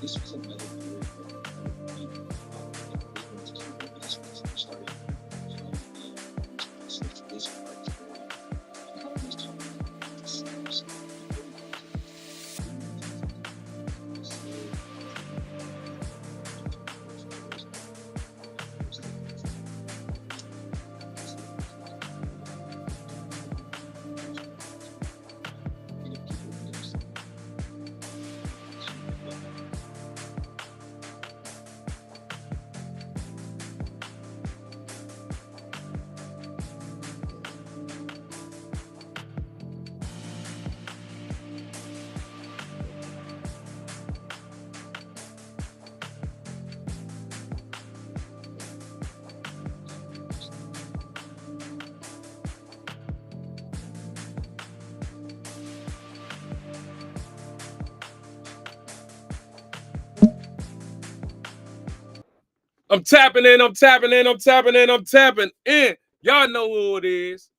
this was another year of week. This one just started being since this part is going. And I was talking about the steps. We really need to this year. I'm tapping in, I'm tapping in, I'm tapping in, I'm tapping in. Y'all know who it is.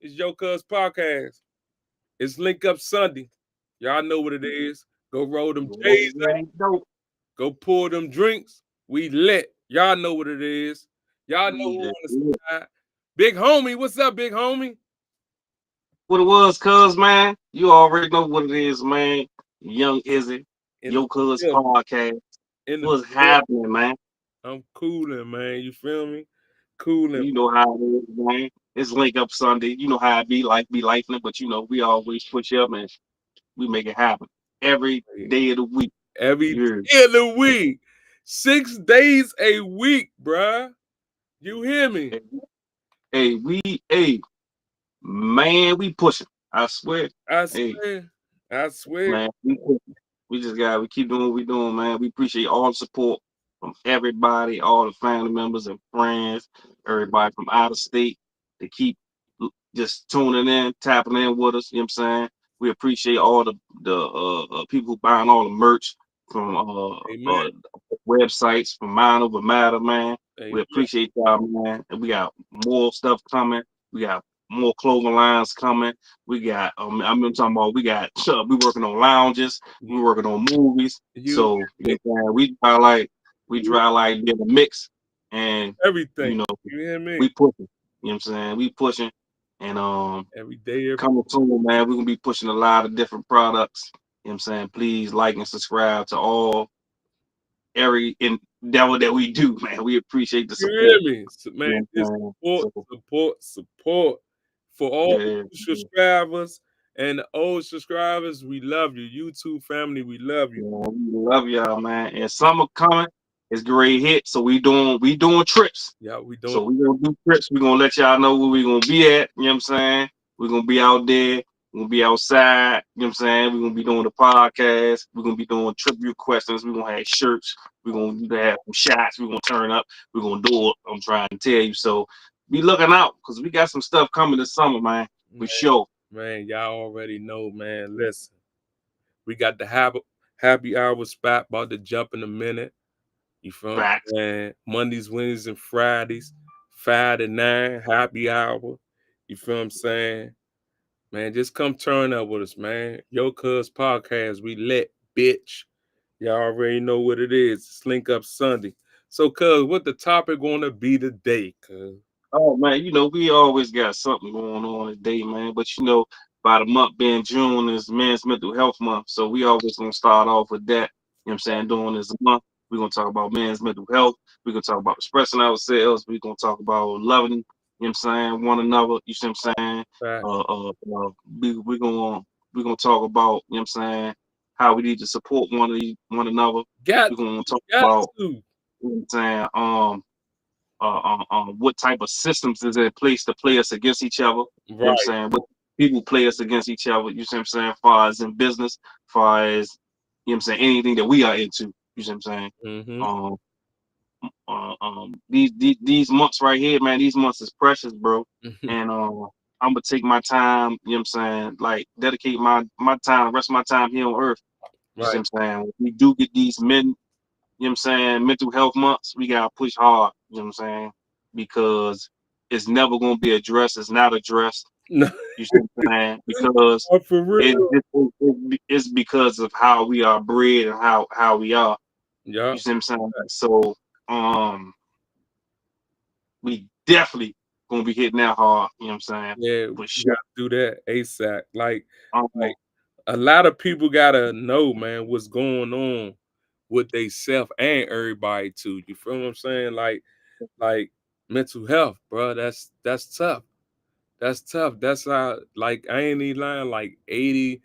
It's Yo Cuz Podcast. It's Link Up Sunday. Y'all know what it is. Go roll them You J's already up. know. Go pour them drinks. We lit. Y'all know what it is. Y'all know who Yeah. on the side. Big homie, what's up, big homie? What it was, cuz, man. You already know what it is, man. Young Izzy, In the Yo Cuz building. Podcast. In the What's building. happening, man? I'm cooling, man. You feel me? Cooling. You know how it is, man. It's Link Up Sunday. You know how it be like, be lifing, but you know, we always push up and we make it happen every day of the week. Every You heard? day of the week. 6 days a week, bruh. You hear me? Hey, hey, hey, man, we pushing. I swear. I Hey, swear. I swear. man, we just got we keep doing what we doing, man. We appreciate all the support from everybody, all the family members and friends, everybody from out of state to keep just tuning in, tapping in with us. You know what I'm saying? We appreciate all the people who buying all the merch from Amen. websites from Mind Over Matter, man. We Amen. appreciate y'all, man. And we got more stuff coming. We got more clothing lines coming. We got I'm talking about we working on lounges, we You, working on movies. you So hear me? you know, we try like get a mix and you Everything. know You hear me? we pushing. You know what I'm saying? We pushing and Every day, every coming soon, man. We're gonna be pushing a lot of different products. You know what I'm saying? Please like and subscribe to all every endeavor that we do, man. We appreciate the you hear support. me? So, man, You just know what support, I'm saying? So support, support for all the yeah, new subscribers and the old subscribers. We love you. YouTube family, we love you. yeah, we love y'all, man. And summer coming, it's great hit. So we doing trips. Yeah, we doing So we gonna do trips. We gonna let y'all know where we gonna be at. You know what I'm saying? We're gonna be out there. We're gonna be outside. You know what I'm saying? We're gonna be doing the podcast. We're gonna be doing tribute questions. We're gonna have shirts. We're gonna have some shots. We're gonna turn up. We're gonna do it. I'm trying to tell you. So be looking out because we got some stuff coming this summer, man. man, For sure. man. Y'all already know, man. Listen, we got the happy hour spot about to jump in a minute. You feel me? Facts. Man, Mondays, Wednesdays, and Fridays, 5 to 9, happy hour. You feel what I'm saying? Man, just come turn up with us, man. Yo Cuz Podcast, we lit, bitch. Y'all already know what it is. It's Link Up Sunday. So, Cuz, what the topic gonna be today, Cuz? Oh man, you know, we always got something going on today, man. But you know, by the month being June is Men's Mental Health Month. So we always gonna start off with that. You know what I'm saying? During this month, we're gonna talk about men's mental health. We're gonna talk about expressing ourselves. We're gonna talk about loving, you know what I'm saying, one another. You see what I'm saying? Fact. Uh uh, uh we're gonna talk about, you know what I'm saying, how we need to support one another. Got We're gonna to, talk got about, to. you know what I'm saying, what type of systems is in place to play us against each other. You know what I'm Right. saying? What people play us against each other, you see what I'm saying? As far as in business, far as, you know what I'm saying, anything that we are into, you see what I'm saying? Mm-hmm. Um, these months right here, man, these months is precious, bro. And I'm gonna take my time, you know what I'm saying, like dedicate my time, the rest of my time here on earth. You see Right. what I'm saying? We do get these you know what I'm saying, mental health months, we gotta push hard, you know what I'm saying? Because it's never gonna be addressed, it's not addressed, No, you see what I'm saying? Because for real. it's because of how we are bred and how we are. Yeah. You see what I'm saying? So we definitely gonna be hitting that hard, you know what I'm saying? Yeah, For we sure. gotta do that ASAP. Um, Like a lot of people gotta know, man, what's going on with they self and everybody too. You feel what I'm saying? Like mental health, bro. That's tough. That's tough. That's how, like, I ain't even lying, like 80%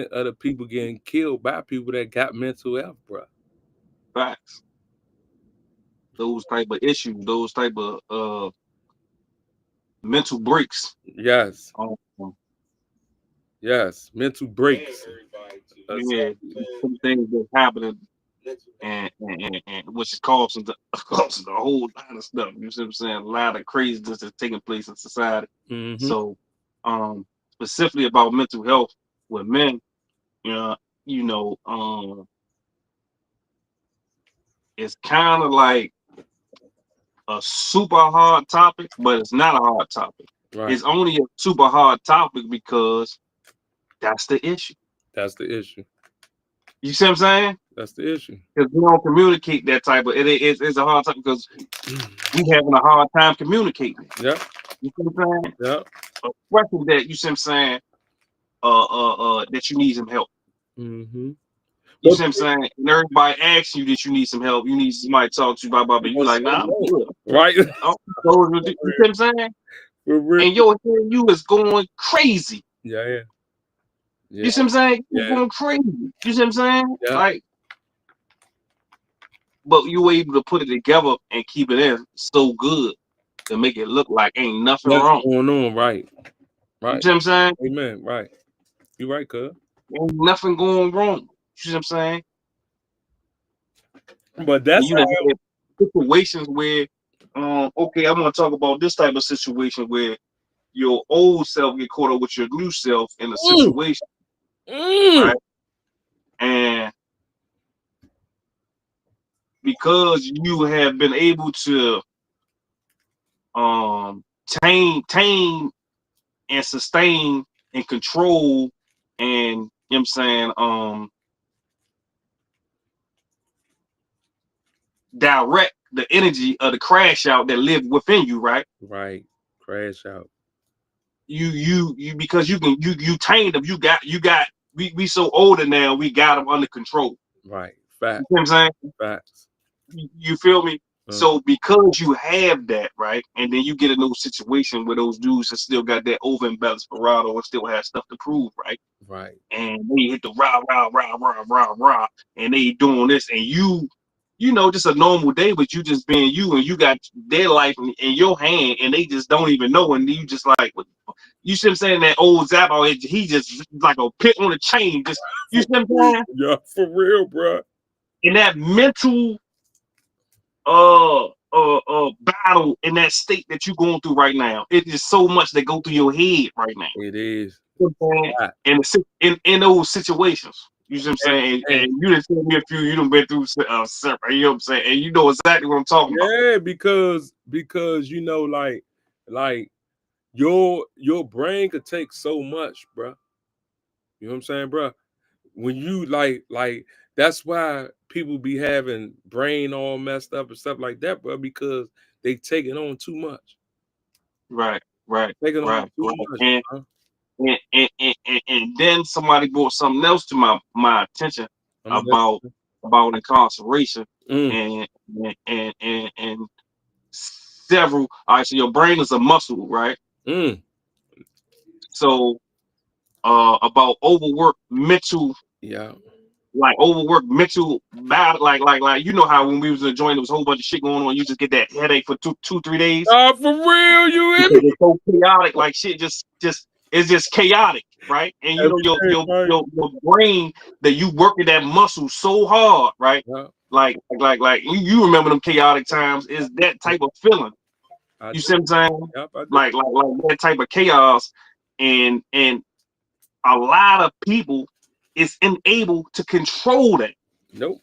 of the people getting killed by people that got mental health, bro. facts. Those type of issues, those type of mental breaks. Yes, Um, yes. Mental breaks. yeah, Exactly, some things that's happening and which is causing causing a whole lot of stuff. You see what I'm saying? A lot of craziness that's taking place in society. man. Mm-hmm. So, specifically about mental health with men, uh, you know, it's kind of like a super hard topic, but it's not a hard topic. Right. It's only a super hard topic because that's the issue. That's the issue. You see what I'm saying? That's the issue. Because we don't communicate that type of it's a hard topic because we having a hard time communicating it. Yep. You see what I'm saying? Yep. Expressing that you see what I'm saying, that you need some help. Mm-hmm. You But see what I'm saying? And everybody asks you that you need some help. You need somebody to talk to you about, but you like, nah, I'm good. right. Oh, so you see what I'm saying? For real. And your head, you is going crazy. Yeah, yeah. Yeah. You see what I'm saying? You're Yeah. going crazy. You see what I'm saying? Yeah. Like, but you were able to put it together and keep it in so good to make it look like ain't nothing Nothing wrong. going on, right. You Right. see what I'm saying? Amen. Right. You right, cuz. Ain't nothing going wrong. You see what I'm saying? But And that's you done had situations where, okay, I'm gonna talk about this type of situation where your old self get caught up with your new self in a mm, situation, mm, right? And because you have been able to tame and sustain and control and you know what I'm saying, direct the energy of the crash out that live within you, right? right. Crash out. You because you tamed them. You got we so older now. We got them under control. Right. You Fact. see what I'm saying? Facts. You feel me? Uh, So because you have that, right, and then you get in those situations where those dudes that still got that over imbalanced bravado and still have stuff to prove, right? right. And they hit the rah rah rah rah rah rah, and they doing this, and you know, just a normal day, but you just being you, and you got their life in your hand, and they just don't even know, and you just like, you see what I'm saying? That old Zappo, he just like a pit on a chain, just you see what I'm saying? Yeah, for real, bro. In that mental battle in that state that you're going through right now. It is so much that go through your head right now. It is. You know what I'm saying? Right. In those situations. You see what I'm And, saying? and And you done seen me a few, you done been through separate, you know what I'm saying? And you know exactly what I'm talking about. yeah, because you know, like your brain could take so much, bro. You know what I'm saying, bro? When you like that's why people be having brain all messed up and stuff like that, bro, because they taking on too much. Right, right, Taking on right, too right. much, bro. And then somebody brought something else to my attention I'm about incarceration mm, and and several. All right, so your brain is a muscle, right? mm, So about yeah. overworked mental battle, like you know how when we was enjoying there was a whole bunch of shit going on, you just get that headache for 2 3 days Oh, for real, you hear because me? it's so chaotic, like shit just it's just chaotic, right? And you know your Everything, your right? your, your brain that you working that muscle so hard, right? Yeah, Like you remember them chaotic times is that type of feeling. I You do. see what I'm saying? Yep, I do. Like that type of chaos, and a lot of people is unable to control that. Nope,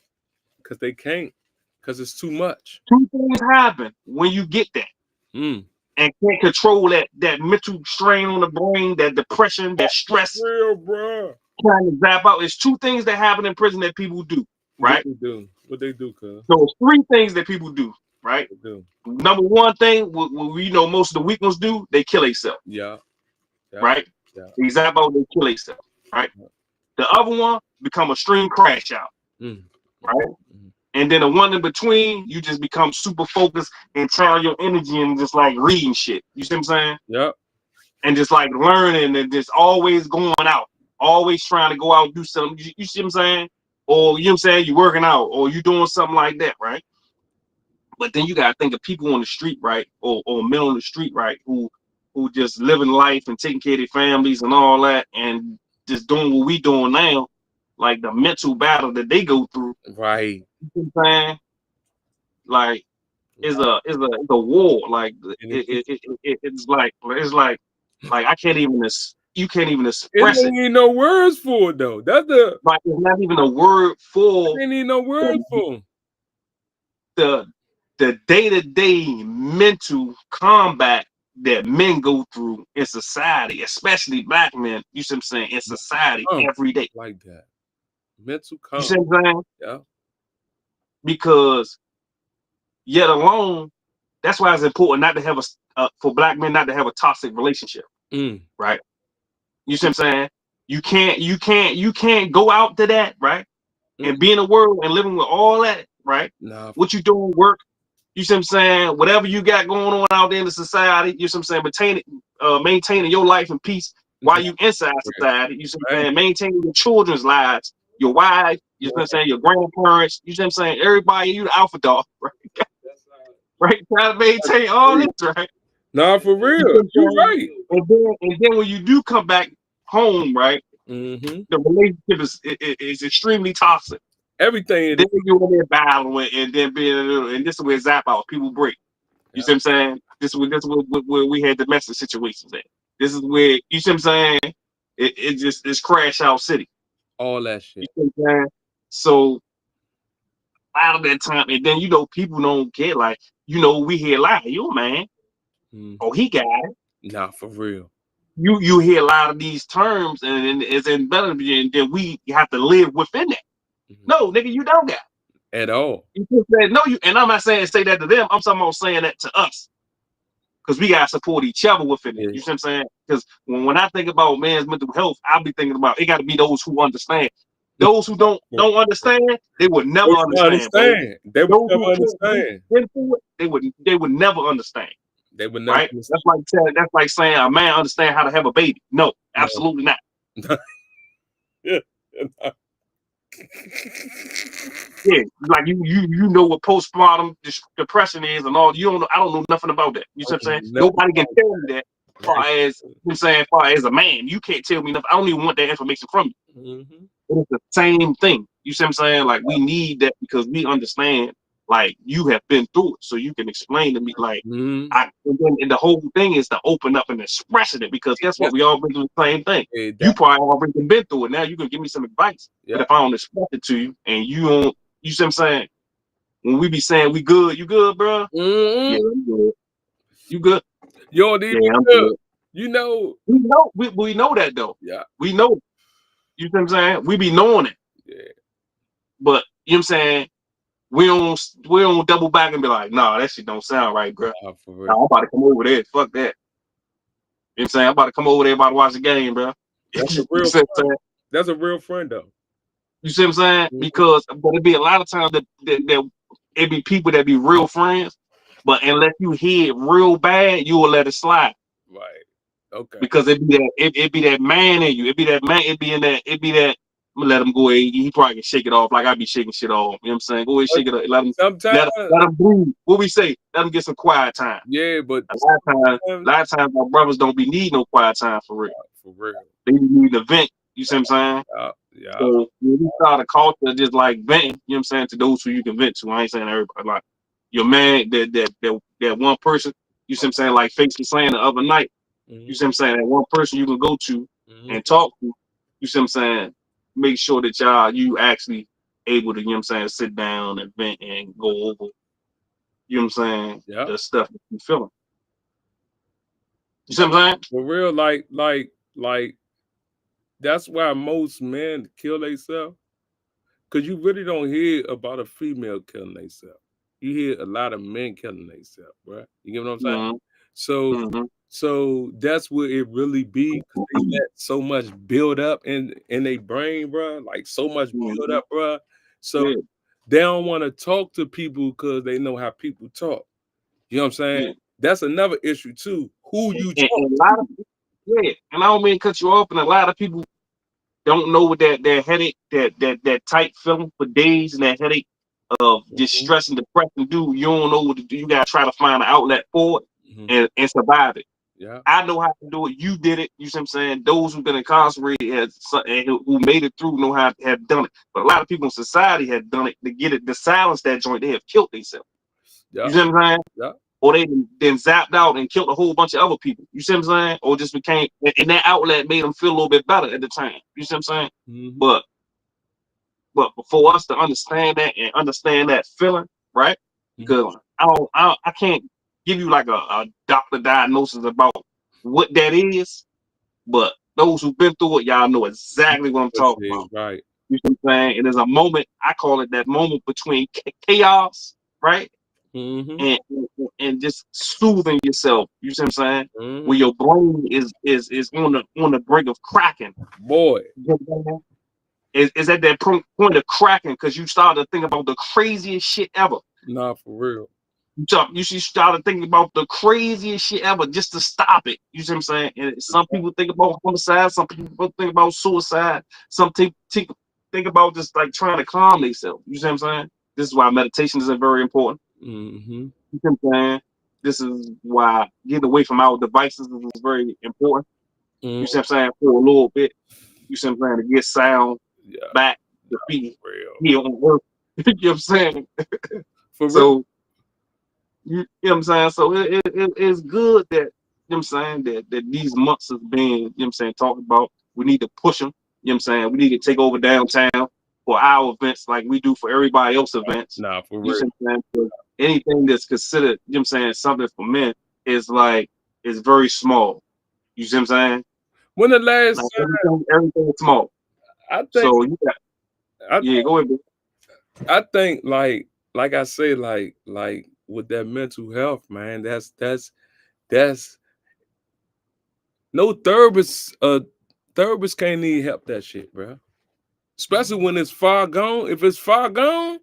because they can't, because it's too much. Two things happen when you get that Mm. and can't control that mental strain on the brain, that depression, that stress Real, bro. trying to zap out. It's two things that happen in prison that people do, What right? we do? What they do, cuz? So it's three things that people do, right? They do. Number one thing, what we know most of the weak ones do, they kill themselves, Yeah. Yeah. right? Yeah. Example, they kill themselves, right? Yeah. The other one become a stream crash out, Mm. right? Mm. And then the one in between, you just become super focused and channel your energy and just like reading shit. You see what I'm saying? Yep. And just like learning and just always going out, always trying to go out and do something. You see what I'm saying? Or you know what I'm saying? You working out or you doing something like that, right? But then you gotta think of people on the street, right? Or men on the street, right? Who just living life and taking care of their families and all that and just doing what we doing now, like the mental battle that they go through. Right. You know what I'm saying? Like is Right. it's a war. Like And it, it's like I can't even you can't even it express ain't it. need no words for it though. That's the Like it's not even a word for ain't need no words the for 'em. the the day-to-day mental combat that men go through in society, especially black men, you see what I'm saying, in society every day. Like that. Mental You calm. see what I'm saying? Yeah. Because yet alone, that's why it's important not to have for black men not to have a toxic relationship, Mm. right? You see what I'm saying? You can't go out to that, right? Mm. And be in the world and living with all that, right? Nah. What you doing, work, you see what I'm saying? Whatever you got going on out there in the society, you see what I'm saying? Maintaining your life in peace while you inside Right. society, you see what I'm Right. saying? Maintaining your children's lives, your wife, you see what I'm saying? Your grandparents, you see what I'm saying? Everybody, you the alpha dog, right? Right? Try to maintain all this, right? Nah, for You see real. what I'm You saying? right. And then when you do come back home, right? Mm-hmm. The relationship is extremely toxic. Everything it Then is. you in there battling, and then and this is where zap out people break. You Yeah. see what I'm saying? This is where we had domestic situations at. This is where you see what I'm saying? It's crash out city. All that You shit. see what I'm saying? So out of that time, and then people don't get like we hear a lot. You man, Mm. oh he got it. Nah, for real. You hear a lot of these terms, and it's embedded, and then we have to live within that. Mhm. No, nigga, you don't got At all. it. You just said no, and I'm not saying say that to them. I'm talking about saying that to us. Because we gotta support each other within it. Yeah. You see what I'm saying? Because when I think about man's mental health, I'll be thinking about it got to be those who understand. Those who don't understand, they would They never would understand, bro. understand. They would Those never who can't understand. been through it, they would never understand. They would never Right? understand. That's like saying a man understand how to have a baby. No, No. absolutely not. Yeah. Yeah, like you know what postpartum depression is and all. You don't know. I don't know nothing about that. You see what I'm saying? Nothing Nobody can about tell me that. Far right. as you know what I'm saying, far as a man, you can't tell me nothing. I don't even want that information from you. Mm-hmm. It's the same thing. You see what I'm saying? Like we need that because we understand. Like you have been through it, so you can explain to me. Like Mm-hmm. and the whole thing is to open up and expressing it because guess what? Yes. We all been through the same thing. You That, probably already been through it. Now you can give me some advice. But yeah. if I don't express it to you and you don't, you see what I'm saying? When we be saying we good, you good, bro? Mm-hmm. Yeah, I'm good. You good? You don't even Yeah, I'm good. good. You know. We know that though. Yeah. We know. You see what I'm saying? We be knowing it. Yeah. But you know what I'm saying? We don't double back and be like, nah, that shit don't sound right, bro. Nah, for real. Nah, I'm about to come over there. Fuck that. You know what I'm saying? I'm about to come over there about to watch the game, bro. That's you a see real what I'm friend. saying? That's a real friend though. You see what I'm saying? Mhm. Because but it be a lot of times that it be people that be real friends, but unless you hear it real bad, you will let it slide. Right. Okay. Because it be that man in you. It be that man. It be that. I'm gonna let him go ahead. He probably can shake it off like I be shaking shit off. You know what I'm saying? Go ahead, But shake it up. Let him sometimes, let him breathe. What we say? Let him get some quiet time. yeah, but A lot of times my brothers don't be need no quiet time for real. for real. They need to vent. You see what I'm saying? Yeah. Yeah. So when we start a culture just like venting, you know what I'm saying, to those who you can vent to. I ain't saying everybody. Like your man, that one person, you see what I'm saying, like Face was saying the other night. You Mm-hmm. see what I'm saying? That one person you can go to and Mm-hmm. talk to, you see what I'm saying? Make sure that you actually able to, you know what I'm saying, sit down and vent and go over, you know what I'm saying, Yeah. the stuff that you feeling. You see what I'm saying? For real, like that's why most men kill themselves. because you really don't hear about a female killing themselves. You hear a lot of men killing themselves, right? You get what I'm saying? Mm-hmm. So, Mm-hmm. so that's where it really be. 'Cause they let so much build up in their brain, bro. Like so much build Mm-hmm. up, bro. So Yeah. they don't want to talk to people because they know how people talk. You know what I'm saying? Yeah. That's another issue too. Who you talk And a lot of to? yeah, and I don't mean to cut you off, and a lot of people don't know what that headache, that tight feeling for days, and that headache of Mhm, distress and depression do. You don't know what to do. You gotta try to find an outlet for it mhm. and survive it. Yeah. I know how to do it. You did it. You see what I'm saying? Those who've been incarcerated and who made it through know how to have done it. But a lot of people in society have done it to get it to silence that joint. They have killed themselves. Yeah. You see what I'm saying? Yeah. Or they then zapped out and killed a whole bunch of other people. You see what I'm saying? Or just became, and that outlet made them feel a little bit better at the time. You see what I'm saying? Mhm. But for us to understand that and understand that feeling, right? Mhm. Because I can't give you like a doctor diagnosis about what that is, but those who've been through it, y'all know exactly what I'm That's talking it, about. right. You see what I'm saying? And there's a moment, I call it that moment between chaos, right? Mhm. And just soothing yourself. You see what I'm saying? Where Mhm. your brain is on the brink of cracking. Boy, You know what I'm saying? Is at that point of cracking because you start to think about the craziest shit ever. nah, for real. You should start thinking about the craziest shit ever just to stop it. You see what I'm saying? And some people think about homicide, some people think about suicide, some think about just like trying to calm themselves. You see what I'm saying? This is why meditation is very important. Mhm. You see what I'm saying? This is why getting away from our devices is very important. You see Mhm. what I'm saying? For a little bit. You see what I'm saying? To get sound Yeah, back to be for real. here on earth. You know what I'm saying? For real. So you know what I'm saying? So it's good that, you know what I'm saying, that these months is being, you know what I'm saying, talked about. We need to push them. You know what I'm saying? We need to take over downtown for our events like we do for everybody else events. Nah, for You real. see what I'm saying? So anything that's considered, you know what I'm saying, something for men is like, is very small. You see what I'm saying? When the Like last time everything is small. I think So you got, I yeah, go ahead, bro. I think like I say like with that mental health, man, that's no therapist can't even help that shit, bro. Especially when it's far gone. If it's far gone,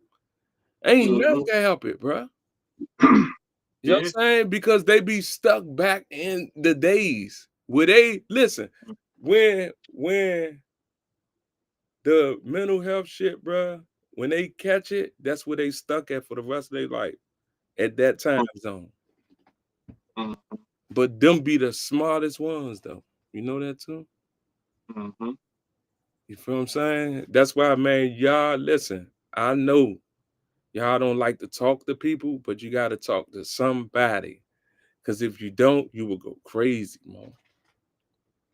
ain't nothing Mm-hmm. can help it, bro. You know what Yeah. I'm saying? Because they be stuck back in the days where they listen, when the mental health shit, bro, when they catch it, that's where they stuck at for the rest of their life at that time zone. Mm-hmm. But them be the smartest ones though. You know that too? Mm-hmm. You feel what I'm saying? That's why, man, y'all listen. I know y'all don't like to talk to people, but you gotta talk to somebody. Cause if you don't, you will go crazy, man.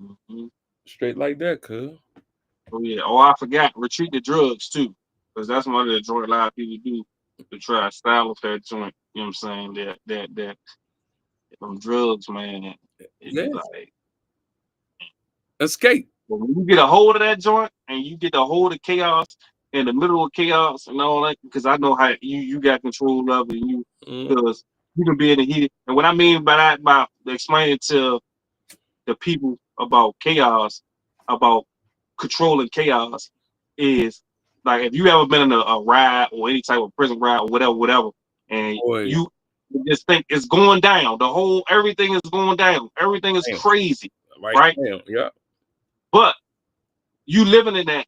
Mm-hmm. Straight like that, cuz. Oh yeah. Oh, I forgot. Retreat the drugs too, because that's one of the joint a lot of people do to try to style up that joint. You know what I'm saying? That them drugs, man. It be Yeah. like, Escape. but when you get a hold of that joint and you get a hold of chaos in the middle of chaos and all that, because I know how you got control of it, and you Mm, because you can be in the heat. And what I mean by that, by explaining to the people about chaos, about controlling chaos, is like if you ever been in a ride or any type of prison ride or whatever, and boy. you just think it's going down, everything is going down, everything is Damn. crazy, Right right? now. Yeah. But you living in that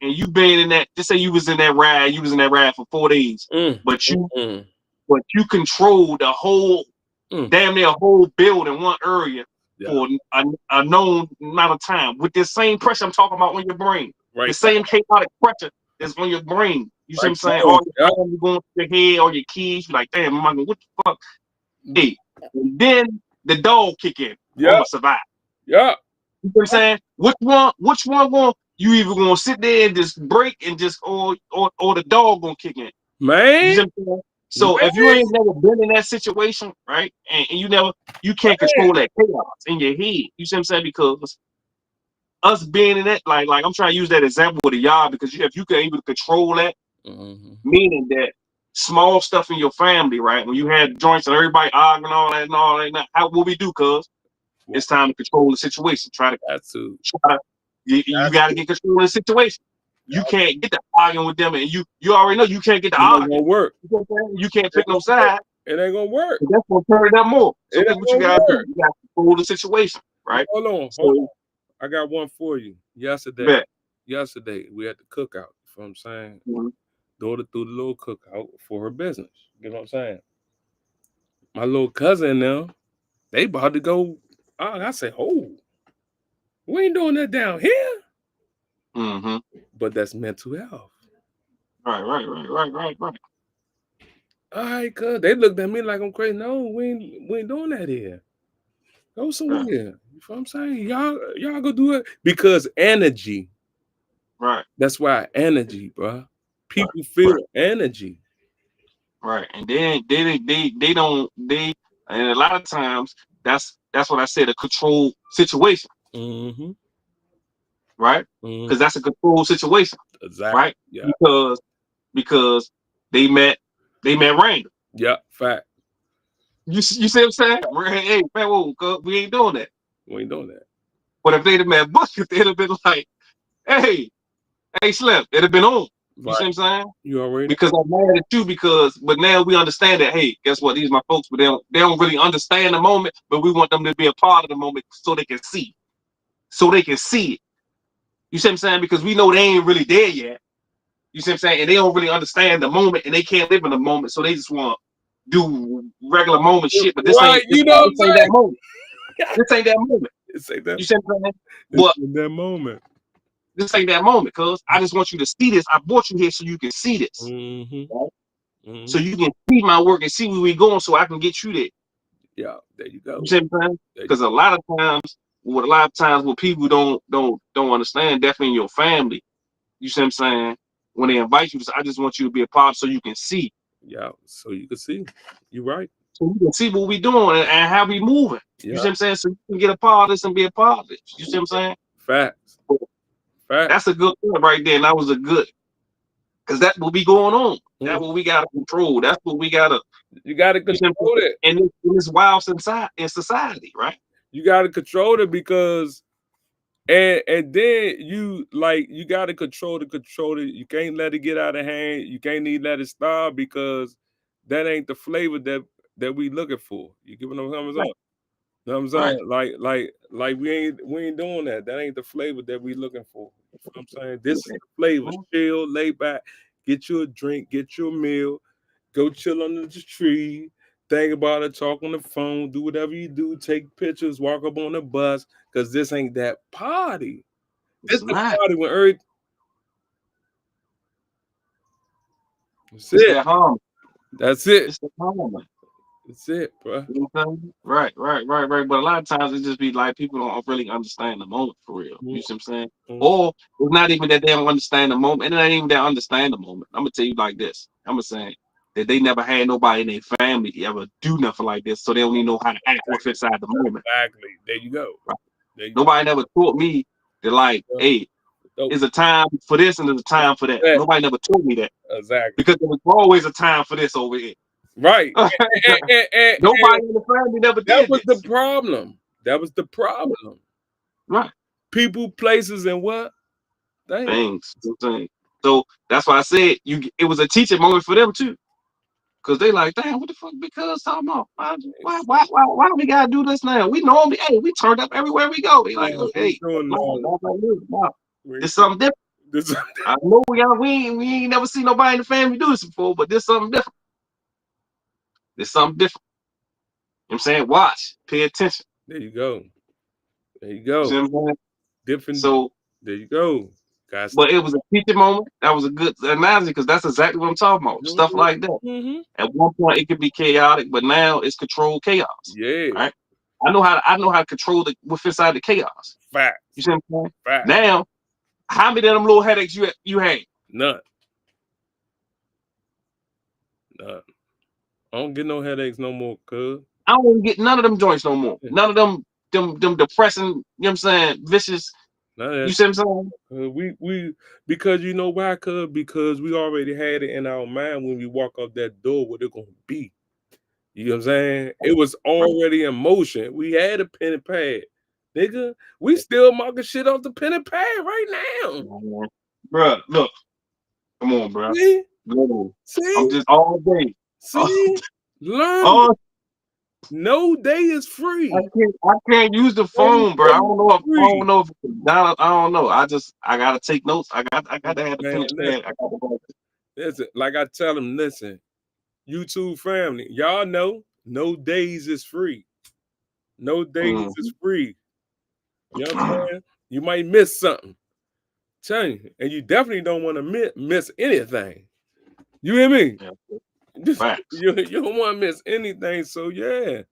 and you been in that, just say you was in that ride, you was in that ride for 4 days, Mm, but mm, you mm, but you control the whole mm. damn near whole building, one area Yeah. for a known amount of time with this same pressure I'm talking about on your brain. The Right same chaotic pressure is on your brain. You see what Right I'm saying? now. All Yeah. your phone going through your head, all your keys, you're like, damn, I'm like, what the fuck? Hey, and then the dog kick in. Oh, I'm Yeah. gonna survive. Yeah. You know what I'm saying? Which one going you either gonna sit there and just break and just or the dog gonna kick in. You Man. see what I'm saying? So if you Man. ain't never been in that situation, right? And you can't control that chaos in your head. You see what I'm saying? Because us being in that, like I'm trying to use that example with the yard because if you can able to control that, meaning that small stuff in your family, right? When you had joints and everybody arguing all that, how what we do, cuz it's time to control the situation. You got to get control of the situation. You can't get to arguing with them, and you already know you can't get to argue. Gonna work. You can't pick no side. It ain't gonna work. That's gonna turn it up more. So It this ain't what you gonna gotta do. work. You gotta control the situation, right? Hold on. I got one for you. Yesterday we had the cookout. You know what I'm saying? Daughter threw the little cookout for her business. You know what I'm saying? My little cousin now, they about to go. I say, oh, we ain't doing that down here. But that's mental health. Right. All right, cuz they looked at me like I'm crazy. No, we ain't doing that here. Go somewhere. You know what I'm saying? Y'all go do it because energy. Right. That's why energy, bro. People feel energy. Right. And then they don't and a lot of times that's what I said, a controlled situation. Right? Because that's a controlled situation. Exactly. Right? Yeah. Because they met random. Yeah, fact. You see what I'm saying? Hey, man, whoa, we ain't doing that. We ain't doing that. But if they'd have met Bucket, they'd have been like, hey, Slim, it'd have been on. You see what I'm saying? You already because I'm mad at you but now we understand that, hey, guess what? These are my folks, but they don't really understand the moment, but we want them to be a part of the moment so they can see. So they can see it. You see what I'm saying? Because we know they ain't really there yet. You see what I'm saying? And they don't really understand the moment and they can't live in the moment. So they just want to do regular moment shit. But this ain't that moment. This ain't that moment. You see what I'm saying? But that moment. This ain't that moment, cuz I just want you to see this. I brought you here so you can see this. Right? So you can see my work and see where we're going so I can get you there. Yeah, there you go. You see what I'm saying? Because a lot of times what people don't understand, definitely in your family, you see what I'm saying? When they invite you, I just want you to be a part so you can see. Yeah, so you can see. You're right. So you can see what we doing and how we moving. Yeah. You see what I'm saying? So you can get a part of this and be a part of this. You see what I'm saying? Facts. That's a good point right there. And that was a good, because that's what be going on. That's what we gotta control. That's what we gotta. You gotta control it. And in this wild society, right? You gotta control it because, and then you gotta control it. You can't let it get out of hand. You can't even let it stop because that ain't the flavor that we looking for. You get what I'm saying? Right. You know what I'm saying? Right. Like we ain't doing that. That ain't the flavor that we looking for. You know what I'm saying? This is the flavor. Chill, lay back, get you a drink, get you a meal, go chill under the tree, think about it, talk on the phone, do whatever you do, take pictures, walk up on the bus, because this ain't that party. This is the party when every That's it. That's it. It's the home. That's it, bro. You know right. But a lot of times it just be like people don't really understand the moment for real. You see what I'm saying? Or it's not even that they don't understand the moment, and it ain't even that understand the moment. I'm gonna tell you like this. I'm gonna say that they never had nobody in their family ever do nothing like this, so they don't even know how to act what's inside the moment. Exactly. There you go. Right. Nobody never taught me that, like, hey, there's a time for this and there's a time for that. Nobody never told me that. Exactly. Because there was always a time for this over here. Right. Nobody in the family never did that was this. the problem. That was the problem. Right. People, places, and what? Things. So that's why I said it was a teaching moment for them too. Cause they like, damn, what the fuck because talking about? Why do we gotta do this now? We normally, hey, we turned up everywhere we go. They like, hey, it's something different. I know we ain't never seen nobody in the family do this before, but there's something different. There's something different. You know what I'm saying? Watch, pay attention. There you go. There you go. You see what I'm saying? Different. So there you go. But it was a teaching moment. That was a good analogy because that's exactly what I'm talking about. Stuff like that. At one point it could be chaotic, but now it's controlled chaos. Yeah. Right. I know how to control what's inside the chaos. Fact. You see what I'm saying? Fact. Now, how many of them little headaches you had? None. I don't get no headaches no more, cuz. I don't even get none of them joints no more. None of them depressing, you know what I'm saying, vicious No, You that's see what I'm saying? we because you know why? Because we already had it in our mind when we walk out that door what it gonna be. You know what I'm saying? It was Right. already in motion. We had a pen and pad, nigga. We still marking shit off the pen and pad right now. Man. Bruh, look, come on, bruh. See, Go. I'm see, just all day. see. Learn. Oh, No day is I free. can't I can't use the No phone, bro. day is free. I don't know. I gotta take notes. I gotta have the pen Man, and pad. I gotta listen, like I tell them, listen, YouTube family, y'all know no days is free. No days is free. You know what I'm saying? You might miss something. Tell you, and you definitely don't want to miss anything. You hear me? Yeah, Just, facts. you don't want to miss anything. So yeah,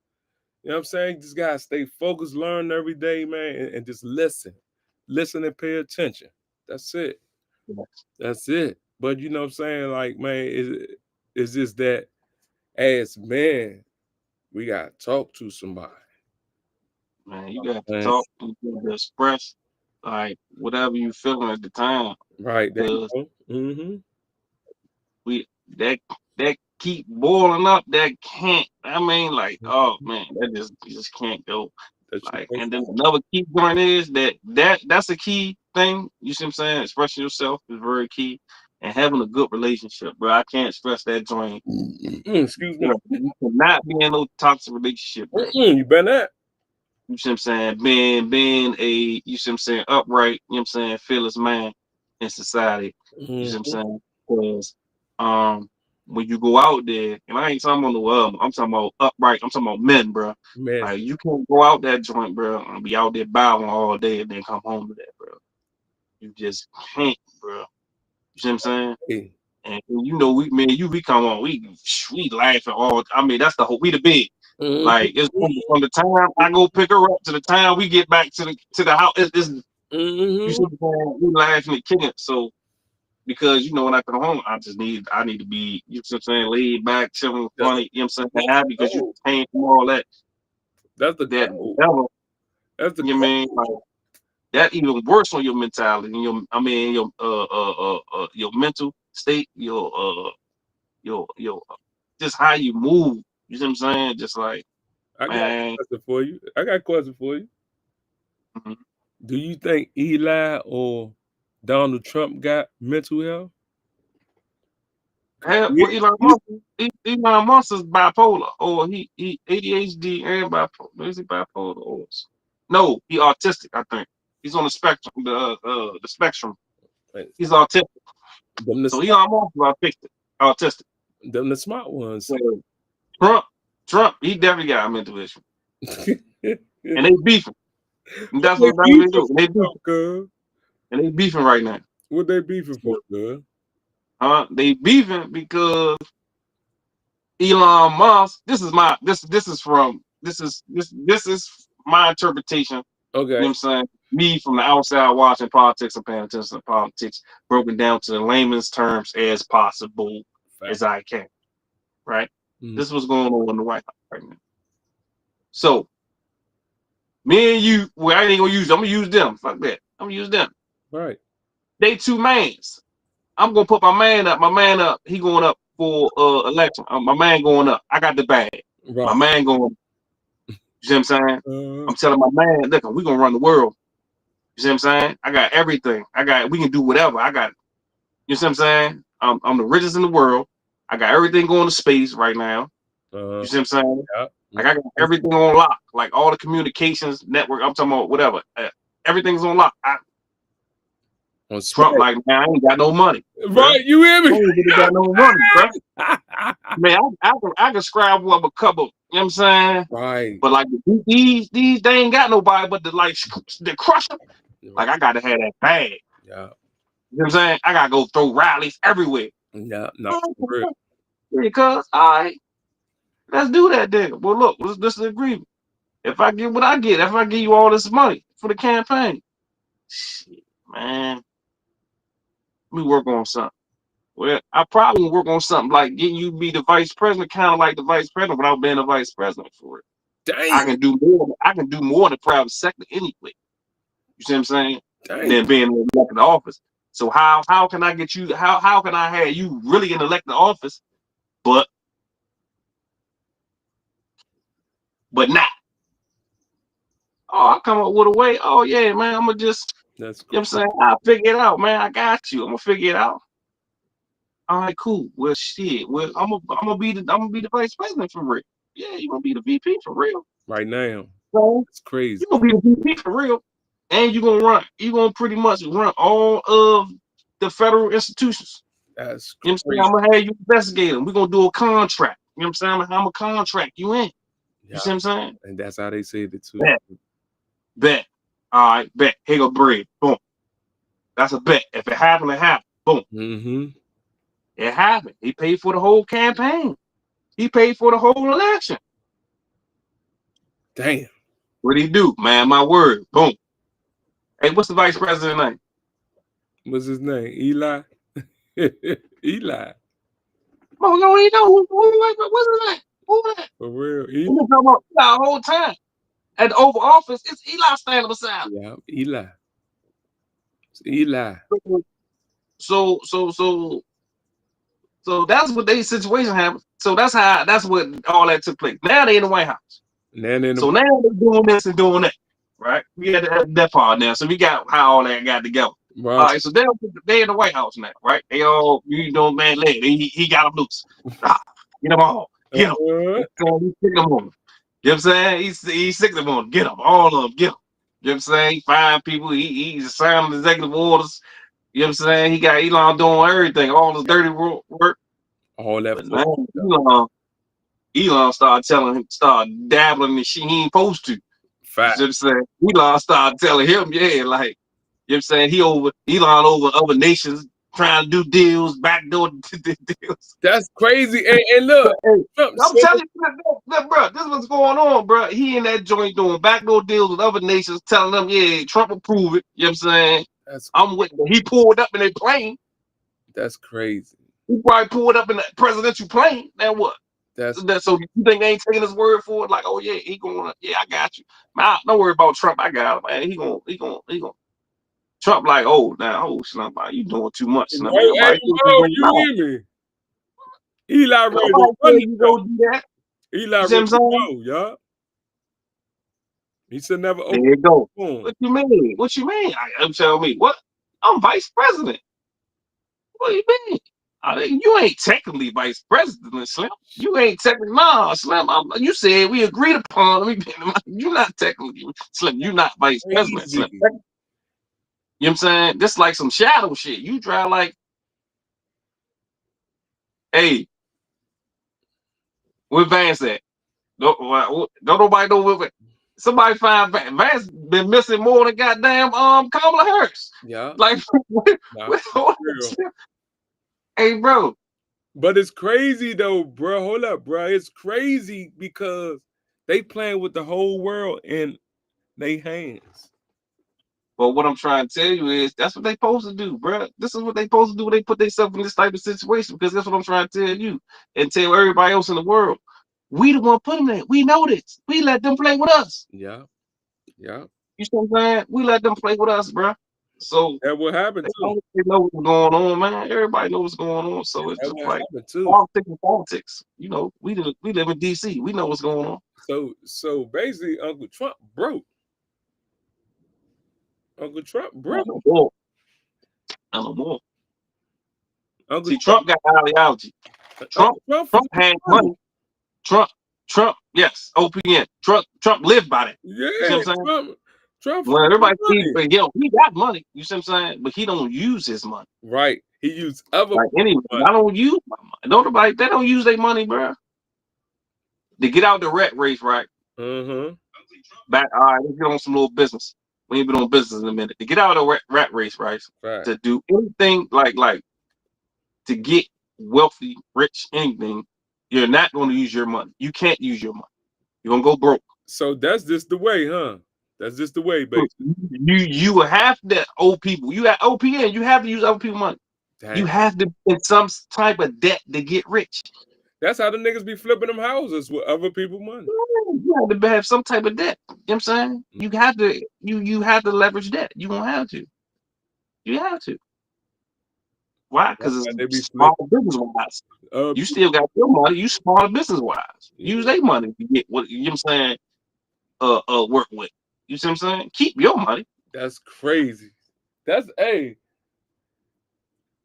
you know what I'm saying? Just gotta stay focused, learn every day, man, and just listen. Listen and pay attention. That's it. That's it. But you know what I'm saying? Like, man, is just that as men, we gotta talk to somebody. Man, you got to Man, talk, you got to express like whatever you feeling at the time. right there you Because go. Mm-hmm. we that keep boiling up, that can't I mean like, oh man, that just can't go. That you Like, can't and then another key point is that's a key thing. You see what I'm saying? Expressing yourself is very key, and having a good relationship, bro. I can't stress that joint. excuse me. You cannot be in no toxic relationship, bro. You better not. You see what I'm saying? Being a you see what I'm saying upright. You know what I'm saying fearless man in society. You see what I'm Mm-hmm. saying? Because um when you go out there, and I ain't talking about no I'm talking about upright. I'm talking about men, bro. Man, Like you can't go out that joint, bro, and be out there bowing all day and then come home to that, bro. You just can't, bro. You see what I'm saying? hey. And you know, we come on, we laughing all. I mean, that's the whole. We the big. Like it's Mm-hmm. from the time I go pick her up to the time we get back to the house. It's you see Mm-hmm. what I'm saying? We laughing and kicking. So because you know when I come home, I need to be you know what I'm saying laid back, chilling, That's funny. You know what I'm that's saying? the Happy because you goal. came from all that That's the that goal. whatever. That's the You know what I mean? goal. Like that even worse on your mentality, and your mental state, your just how you move. You see what I'm saying? Just like I got a man, question for you. I got a question for you. mhm. Do you think Eli or Donald Trump got mental health? Well, Yeah. Elon Musk is bipolar, or he ADHD and bipolar. Is he bipolar or no? He autistic. I think he's on the spectrum. The spectrum. He's autistic. Them the So smart, Elon Musk is autistic. Autistic. them the smart ones. So Trump, he definitely got a mental issue, what and they beefing. And that's they what they beefing do. They for, beefing, girl? and they beefing right now. What they beefing for, So, girl? they beefing because Elon Musk. This is my interpretation. You know what Okay. I'm saying? Me from the outside watching politics and paying attention to politics, broken down to the layman's terms as possible Fact. as I can. Right? Mm, This is what's going on in the White House right now. So me and you, well, I ain't gonna use. I'm gonna use them. Fuck that. I'm gonna use them. right. They two mans. I'm gonna put my man up. My man up. He going up for election. My man going up. I got the bag. My Right. man going. You see what I'm saying? Uh, I'm telling my man, look, we gonna run the world. You see what I'm saying? I got everything. We can do whatever. You see what I'm saying? I'm the richest in the world. I got everything going to space right now. uh, You see what I'm saying? yeah. Like I got everything on lock. Like all the communications network. I'm talking about whatever. Everything's on lock. On Trump, spec. like, man, I ain't got no money, bro. Right. You hear I me? ain't really got no money, bro. Man, I can scrabble up a couple, you know what I'm saying? right. But like these they ain't got nobody but the crusher. Right. Like I gotta have that bag. Yeah. You know what I'm saying? I gotta go throw rallies everywhere. Yeah. No. For real. Because all right, let's do that then. Well look, this is the agreement. If I get what I get, if I give you all this money for the campaign, shit, man, we work on something. Well, I probably work on something like getting you to be the vice president, kind of like the vice president without being the vice president for it. I Damn. can do more. I can do more in the private sector anyway. You see what I'm saying? Dang. than being in elected office. So how can I get you? How can I have you really in elected office, but not? Oh, I come up with a way. Oh yeah, man. I'm gonna just, That's you know what cool. I'm saying? I'll figure it out, man. I got you. I'm gonna figure it out. All right, cool. Well, shit. Well, I'm gonna be the vice president for real. Yeah, you gonna be the VP for real. Right now. So It's crazy. you gonna be the VP for real, and you gonna run. You gonna pretty much run all of the federal institutions. That's You know what I'm saying? crazy. I'm gonna have you investigate them. We're gonna do a contract. You know what I'm saying? I'm gonna contract you in. You Yeah. see what I'm saying? And that's how they said it too. Bet. Bet. All right, bet. Here go bread. Boom. That's a bet. If it happened, it happened. Boom. Mm-hmm. It happened. He paid for the whole campaign. He paid for the whole election. Damn. What he do? Man, my word. Boom. Hey, what's the vice president name? What's his name? Eli? Eli. Oh, no, he know. What's his name? Who that? For real. We Eli. been talking about Eli the whole time. At the Oval Office, it's Eli standing beside him. Yeah. Eli. It's Eli. So, so, so, so that's what they situation happened. So that's what all that took place. Now they in the White House. And then in the So now they're doing this and doing that. Right? We had that part now. So we got how all that got together. right. All right, so they in the White House now, right? They all, you know, man, he got them loose. Ah, get them all. Get them. He's sick of them. You know what I'm saying? He's sick of them. Get them. All of them. Get them. You know what I'm saying? He find people. He's signing executive orders. You know what I'm saying? He got Elon doing everything, all this dirty work. All that But fun. now Elon started telling him, start dabbling in shit he ain't supposed to. You know Fact. what I'm saying? Elon started telling him, yeah, like, you know what I'm saying? Elon over other nations trying to do deals, backdoor deals. That's crazy. And look, Hey, Trump I'm said, telling you, bro, this is what's going on, bro. He in that joint doing backdoor deals with other nations, telling them, yeah, Trump approve it. You know what I'm saying? that's I'm with them. He pulled up in a plane. crazy. He probably pulled up in a presidential plane. Now what? That's So you think they ain't taking his word for it? Like, oh yeah, he going, yeah, I got you. Man, don't worry about Trump. I got him, man. He going. Trump like, oh, now, oh, Slim, you doing too much, Slim. Ain't hey, nobody Mo, you hear me? Eli ready to nobody run tell the you show. go do that. Eli You see what ready I'm to saying? go, y'all. He said never There open you go. the phone. What you mean? What you mean? I'm telling me what? I'm vice president. What do you mean? I mean, you ain't technically vice president, Slim. You ain't technically, nah, Slim. You said we agreed upon. You're not technically, Slim. You're not vice president, Crazy. Slim. You know what I'm saying? This like some shadow shit. You try like, hey, where Vance at? Don't nobody know where. Somebody find Vance been missing more than goddamn Kamala Harris. Yeah. Like, Nah, what, for real. hey, bro. But it's crazy though, bro. Hold up, bro. It's crazy because they playing with the whole world in their hands. But what I'm trying to tell you is that's what they supposed to do, bro. This is what they supposed to do when they put themselves in this type of situation. Because that's what I'm trying to tell you and tell everybody else in the world. We the one put them there. We know this. We let them play with us. Yeah. Yeah. You see what I'm saying? We let them play with us, bro. So That what happened too. they know what's going on, man. Everybody knows what's going on. So it's That just what like happened too. politics and politics. You know, we live in DC. We know what's going on. So basically, Uncle Trump broke. Uncle Trump I broke. know more. I know more. Uncle See, Trump got ideology. Trump Uncle Trump Trump for had money. Trump, yes, OPN. Trump lived by that. You see yeah, what I'm saying? Trump for When everybody sees, money. yo, he got money. You see what I'm saying? But he don't use his money. Right. He used other Like anyway, money. I don't use my money. They don't use their money, bro. To get out the rat race, right? Uh-huh. Back, all right, let's get on some little business. We ain't been on business in a minute. To get out of the rat race, right? Right. To do anything like to get wealthy, rich, anything, you're not going to use your money. You can't use your money. You're gonna go broke. So that's just the way, huh? That's just the way, baby. You have to owe people. You have OPN. You have to use other people's money. Damn. You have to in some type of debt to get rich. That's how the niggas be flipping them houses with other people's money. You have to have some type of debt. You know what I'm saying? You have to leverage debt. You gonna have to. You have to. Why? That's Because why it's they be small flipping. business wise. Uh, You still got your money. You smaller business wise. Use yeah, their money to get what you know what I'm saying. Work with. You see what I'm saying? Keep your money. that's crazy. That's hey.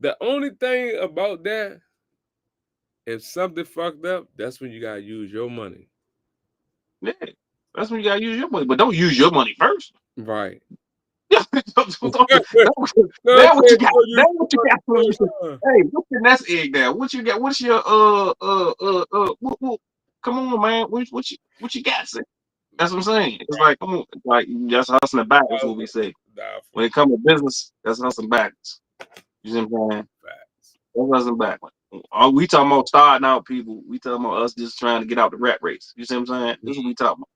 The only thing about that, if something fucked up, that's when you gotta use your money. Yeah, that's when you gotta use your money. But don't use your money first. Right. That's what you Okay, got. so you That's what you got. Hey, what's your nest egg there? What you got? What's your come on, man. What you got? Say? That's what I'm saying. It's like, come on, like that's hustling backwards. What we say nah, when it comes to business, that's hustling backwards. You see what I'm saying? facts. That's hustling backwards. We talking about starting out people. We talking about us just trying to get out the rat race. You see what I'm saying? This is what we talking about.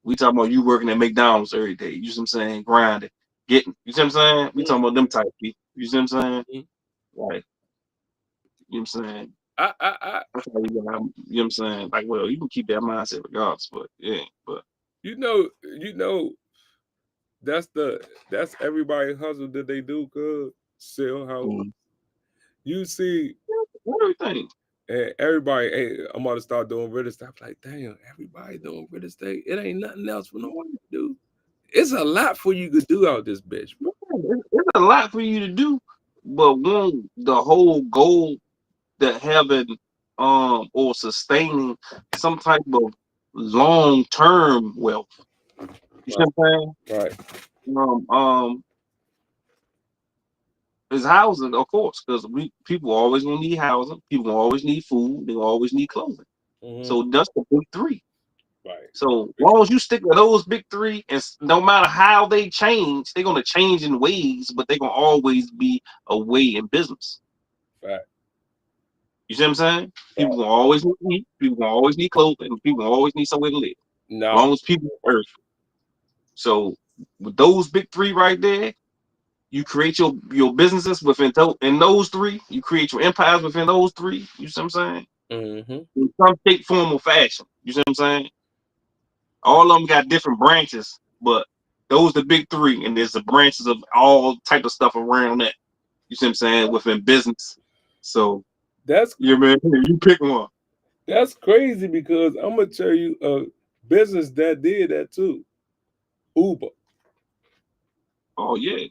We talking about you working at McDonald's every day. You see what I'm saying? Grinding, getting. You see what I'm saying? We talking about them type people. You see what I'm saying? Mhm. Like, you know what I'm saying? I, That's how you know what I'm saying? Like, well, you can keep that mindset regardless, but yeah, but you know, that's everybody hustle that they do. Cause sell houses. mm, You see, everything. and everybody, hey, I'm about to start doing real estate. I'm like, damn, everybody doing real estate. It ain't nothing else for nobody to do. It's a lot for you to do out this bitch, bro. It's a lot for you to do, but one, the whole goal that having or sustaining some type of long term wealth. You see Right, what I'm right. saying? Is housing, of course, because we people always gonna need housing, people gonna always need food, they gonna always need clothing. Mm-hmm. So that's the big three. Right. So long as you stick to those big three, and no matter how they change, they're gonna change in ways, but they're gonna always be a way in business. Fact. You see what I'm saying? People Fact. gonna always need meat, people gonna always need clothing, and people gonna always need somewhere to live. As Nah. long as people on earth. So with those big three right there, you create your businesses within in those three. You create your empires within those three. You see what I'm saying? Mm-hmm. In some shape, form, or fashion. You see what I'm saying? All of them got different branches, but those the big three, and there's the branches of all type of stuff around that. You see what I'm saying? Within business. So That's yeah, man, you pick one. that's crazy because I'm gonna tell you a business that did that too. Uber. Oh yeah.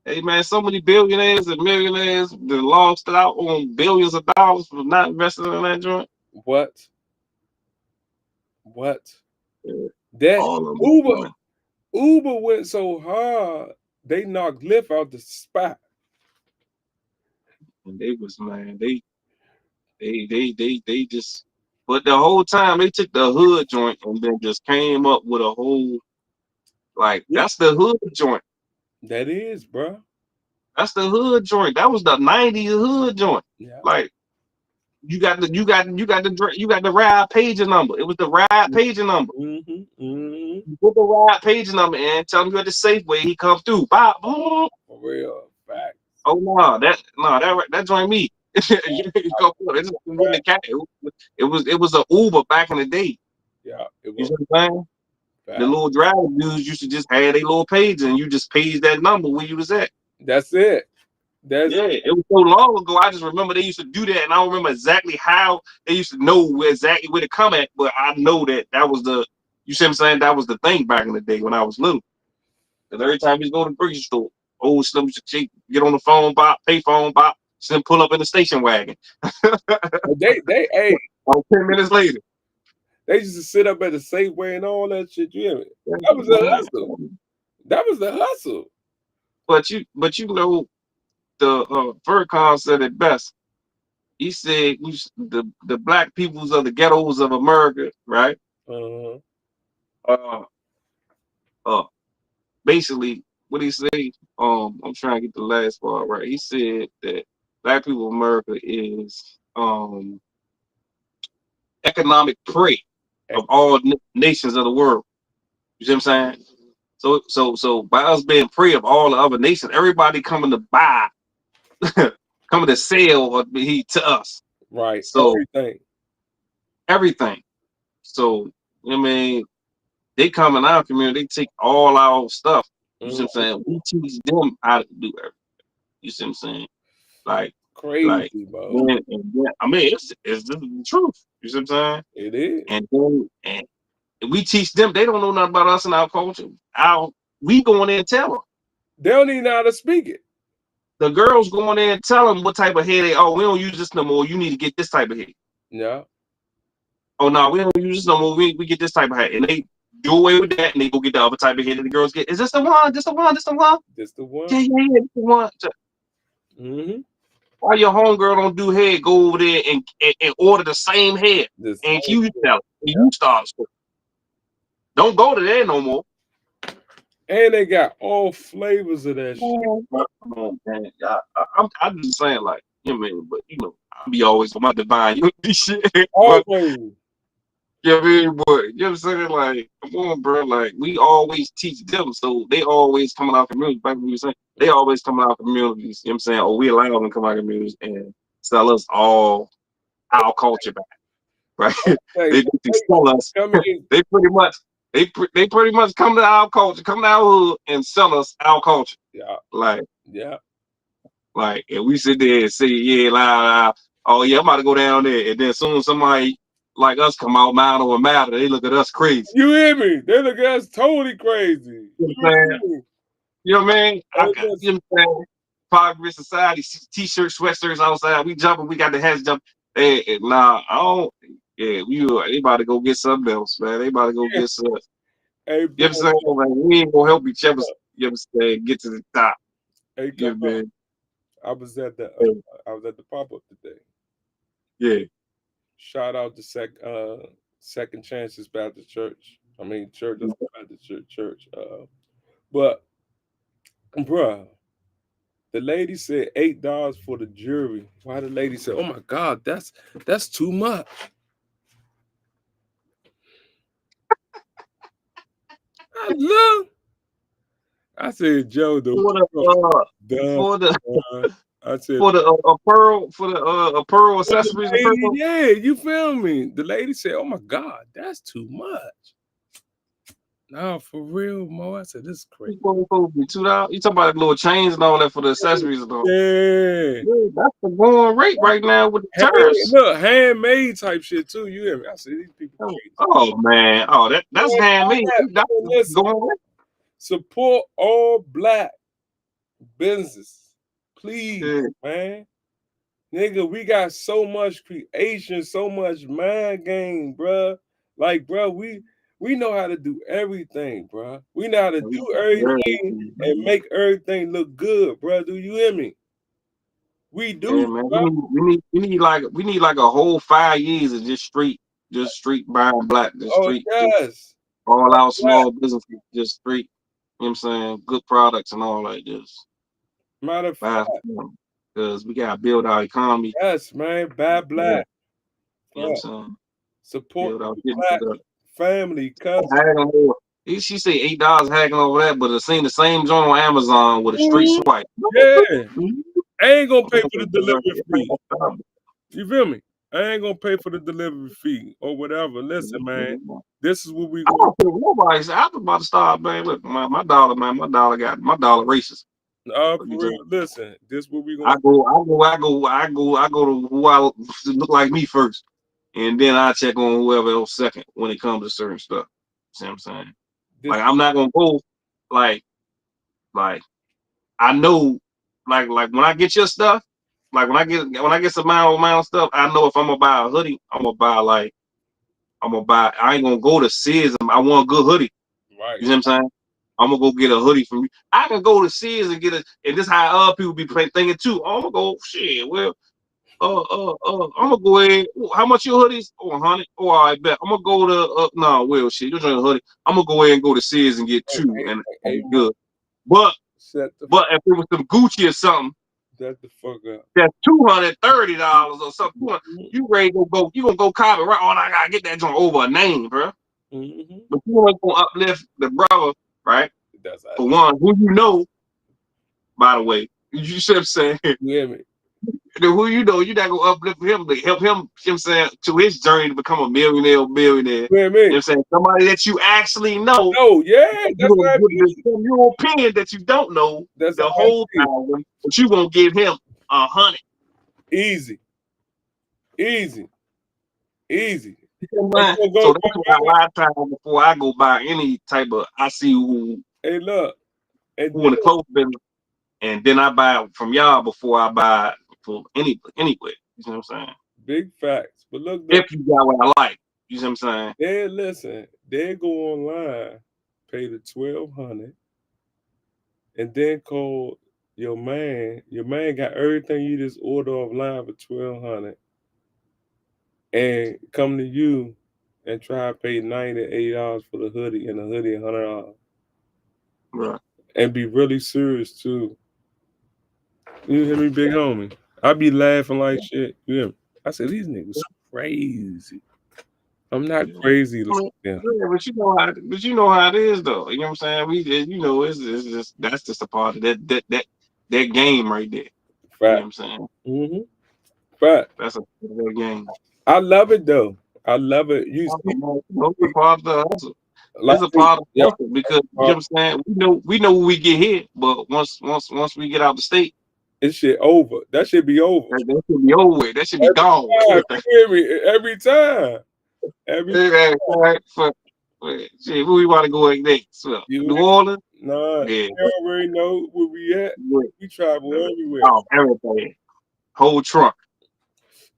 Hey man, so many billionaires and millionaires that lost out on billions of dollars for not investing in that joint. What? What? Yeah, That all of them. Uber Man. Uber went so hard they knocked Lyft out the spot. And they was man, they just but the whole time they took the hood joint and then just came up with a whole like Yeah, that's the hood joint. that is, bro. That's the hood joint. That was the 90s hood joint. Yeah. Like you got the ride pager number. It was the ride pager number. Mm-hmm. Mm-hmm. You put the ride pager number in, tell him you at the Safeway, he come through. Bop, boom. For real. Fact. Oh that joint me. You go for it. It's really Fact. cat. It was a Uber back in the day. Yeah, it You was see what I'm saying? The fact. little driver dudes used to just have a little page and you just page that number where you was at. That's it. That's Yeah, it was so long ago. I just remember they used to do that, and I don't remember exactly how they used to know exactly where to come at. But I know that was the, you see what I'm saying? That was the thing back in the day when I was little. Because every time you go to the grocery store, old Slim Shady get on the phone, bop, pay phone, bop, Slim pull up in the station wagon. they hey, About 10 minutes later, they used to sit up at the Safeway and all that shit. You hear me? yeah, That was a man. hustle. That was the hustle. But you know, the Furcon said it best. He said the black peoples of the ghettos of America, right? Uh-huh. Uh, uh, basically what he say, I'm trying to get the last part right. He said that black people in America is economic prey of all nations of the world. You see what I'm saying? So by us being prey of all the other nations, everybody coming to buy, coming to sell or he to us. Right. So Everything. everything. So I mean, they come in our community, they take all our stuff. You see what I'm Mhm. saying? We teach them how to do everything. You see what I'm saying? Like, like, Crazy, bro. I mean, it's the truth. You see what I'm saying? It is. And we teach them. They don't know nothing about us and our culture. We go in there and tell them. They don't even know how to speak it. The girls go in there and tell them what type of hair they. Oh, we don't use this no more. You need to get this type of hair. Yeah. Oh no, we don't use this no more. We get this type of hair, and they do away with that, and they go get the other type of hair that the girls get. Is this the one? This the one? This the one? This the one. Yeah, this the one. Mm-hmm. Why your homegirl don't do hair? Go over there and order the same hair, The and same you thing. tell it. And you start. Don't go to there no more. And they got all flavors of that shit. Man, come on, man. I'm just saying, like, you know what I mean? But, I be always on my divine unity shit. But, Always. you know what I mean? But, you know what I'm saying? Like, come on, bro. Like, we always teach them. So they always coming out communities. Like we were saying, they always coming out communities. You know what I'm saying? Or we allow them to come out communities and sell us all our culture back. Right? Hey, They sell us. come in. They pretty much. They pretty much come to our culture, come to our hood, and sell us our culture. Yeah. Like, Yeah. and we sit there and say, yeah, loud, oh yeah, I'm about to go down there. And then soon as somebody like us come out, mile over matter, they look at us crazy. You hear me? They look at us totally crazy. You know You what I'm saying? hear me? You know what I mean? Hey, You know what I'm saying? Progress Society, t-shirts, sweatshirts outside. We jumping, we got the hats jumping. Hey, nah, I don't. Yeah, they about to go get something else, man. They about to go get some. hey, You know what bro. I'm saying? Like, we ain't gonna help each other. You know what I'm saying? Get to the top. Hey, You come know what I on. mean? I was at the pop up today. Yeah. Shout out to Second Chances Baptist Church. I mean, church. That's Baptist Church. But, bruh, the lady said $8 for the jury. Why the lady said, "Oh my God, that's too much." I look. I said, Joe, the For the the. for the I said, for the apparel for the apparel "But the accessories lady, apparel. yeah, you feel me? The lady said, "Oh my God, that's too much." No, for real, Mo. I said, "This is crazy." Supposed to be $2. You talking about little chains and all that for the accessories and all. Yeah. Yeah, that's the going rate right now with the Hey, tariffs. look, handmade type shit too. You hear me? I said, these people crazy. Oh man, that's handmade. That's Man, listen, going rate. support all black businesses. Please, Yeah, man. Nigga, we got so much creation, so much mind game, bruh. Like, bruh, we know how to do everything, bruh. We know how to we do very, everything and make everything look good, bruh. Do you hear me? We yeah, do, man. bruh. We need like a whole 5 years of just street buying black, Oh, just yes. all out Black. small businesses, just street. You know what I'm saying? Good products and all like this. Matter of fact, Because we gotta build our economy. yes, man. Bad You know black. what I'm Fuck. saying? Support Build our the businesses black up. family, cousin. Haggling over. She say $8 haggling over that, but it seen the same joint on Amazon with a street Mhm. swipe. Yeah. I ain't gonna pay for the delivery fee. You feel me? I ain't gonna pay for the delivery fee or whatever. Listen, man, this is what we I gonna don't think nobody said I was about to start, man. Look, my dollar, man, my dollar racist. do. You For real. Listen, this is what we gonna I go to who I look like me first, and then I check on whoever else second when it comes to certain stuff. See what I'm saying? this Like I'm not gonna go like like I know like when I get your stuff, like when I get some mile stuff, I know if I'm gonna buy a hoodie, I ain't gonna go to Sears and I want a good hoodie. right. You know what I'm saying? I'm gonna go get a hoodie from you. I can go to Sears and and this how other people be thinking too. Oh, I'm gonna go shit. Well, I'm gonna go ahead. How much your hoodies? Oh, 100. Oh, I bet. I'm gonna go to no, well, shit. You're trying a hoodie. I'm gonna go ahead and go to Sears and get Hey, two, hey, and hey, be Mo, good. But shut the if it was some Gucci or something, shut the fuck up. that's $230 or something. Mhm. You ready to go? You gonna go copy right? Oh, I gotta get that joint over a name, bro. Mhm. But you ain't gonna uplift the brother, right? That's how For one, who you know, by the way. You see what I'm saying? you hear me. then who you know, you're not gonna uplift him to help him, you know what I'm saying, to his journey to become a millionaire, billionaire. You Man, know what me. I'm saying? Somebody that you actually know, No, yeah, you're that's gonna how it give be. the your opinion that you don't know That's the how it whole be. time, but you gonna give him 100. Easy, easy, easy. You know what And I'm you saying? gonna go So through that's why a life. lot of times before I go buy any type of, I see Hey, look, and who in the then clothes business, and then I buy it from y'all before I buy it for anywhere. You know what I'm saying? big facts. But look though, If you got what I like, you know what I'm saying? they listen. They go online, pay the 1,200, and then call your man. Your man got everything you just order offline for 1,200, and come to you and try to pay $98 for the hoodie and the hoodie $100, Right. and be really serious too. You hear me, big homie? I be laughing like shit. You hear me? I said these niggas crazy. I'm not Yeah. crazy I like mean, them. yeah, but you know how it is though. You know what I'm saying? It's just that's just a part of that game right there. You know what Fact. I'm saying? Mm-hmm. Fact. That's a part of that game. I love it though. I love it. You Also, see, man, it's a part of the hustle. like It's a part of the yeah, hustle because you know what I'm saying. We know when we get hit, but once we get out the state, this shit over. That should be over. that should be over with. That should be Every gone. time, you hear me? Every time. Every Hey, right, shit, where we want to go next? So, you New Orleans? nah, Yeah. you already know where we at. Yeah. We travel everywhere. Oh, everything. Whole trunk.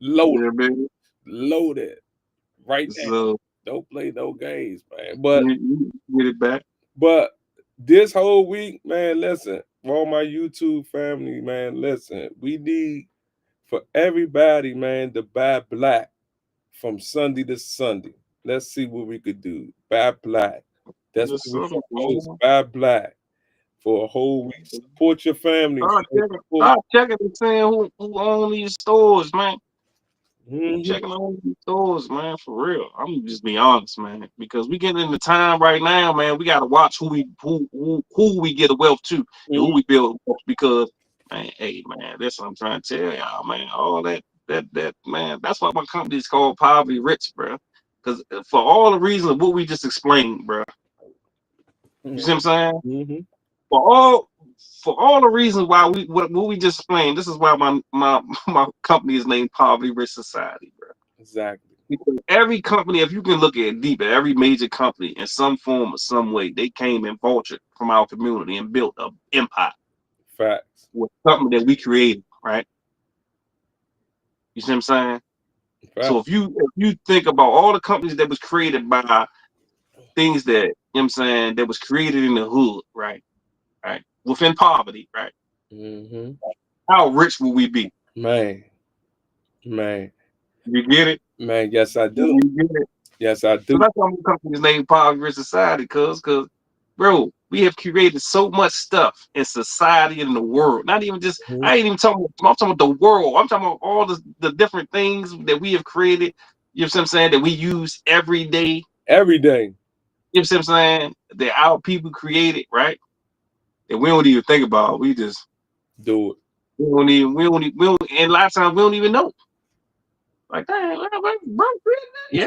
Loaded, Yeah, baby. loaded. Right now. So Don't play no games, man. you get it back. But this whole week, man, listen, for all my YouTube family, man, listen, we need for everybody, man, to buy black from Sunday to Sunday. Let's see what we could do. Buy black. That's what Just we sort of, propose. man. Buy black for a whole week. Support your family, man. Support. Start checking and saying who own these stores, man. Mhm. Checking on these stores, man, for real. I'm just be honest, man, because we getting in the time right now, man. We got to watch who we get a wealth to and who Mhm. we build wealth because, man, hey, man, that's what I'm trying to tell y'all, man. All that, man. That's why my company is called Poverty Rich, bro. Because for all the reasons what we just explained, bro. You see what I'm saying? Mhm. For all for all the reasons why what we just explained, this is why my my company is named Poverty Rich Society, bro. Exactly. Because every company, if you can look at it deep, at every major company in some form or some way, they came and vultured from our community and built an empire Facts. with something that we created, right? You see what I'm saying? So Facts. if you think about all the companies that was created by things that, you know what I'm saying, that was created in the hood, right? Right. Within poverty, right? Mhm. How rich will we be? Man, man, You get it? man. Yes, I do. You get it? Yes, I So do. that's why my company's named Poverty Rich Society, cause bro, we have created so much stuff in society and in the world. Not even just Mhm. I ain't even talking I'm talking about the world. I'm talking about all the different things that we have created, you know what I'm saying, that we use every day. Every day. You know what I'm saying? That our people created, right? That we don't even think about. We just Do it. and a lot of times we don't even know. Like, dang, bro, yeah,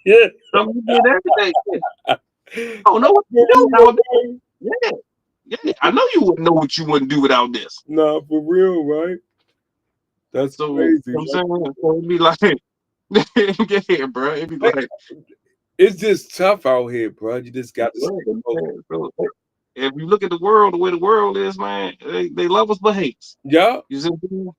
Yeah. something you did every day. Yeah. I don't know what For to do real, without this. man. Yeah. Yeah, I know you wouldn't know what you wouldn't do without this. Nah, for real, right? That's So, you crazy, know what I'm right? saying? So it'd be like, yeah, bro. It'd be Like, like, it's just tough out here, bro. You just got to yeah, stay focused. man. So, if you look at the world, the way the world is, man, they love us but hate us. Yeah, You see what I'm saying?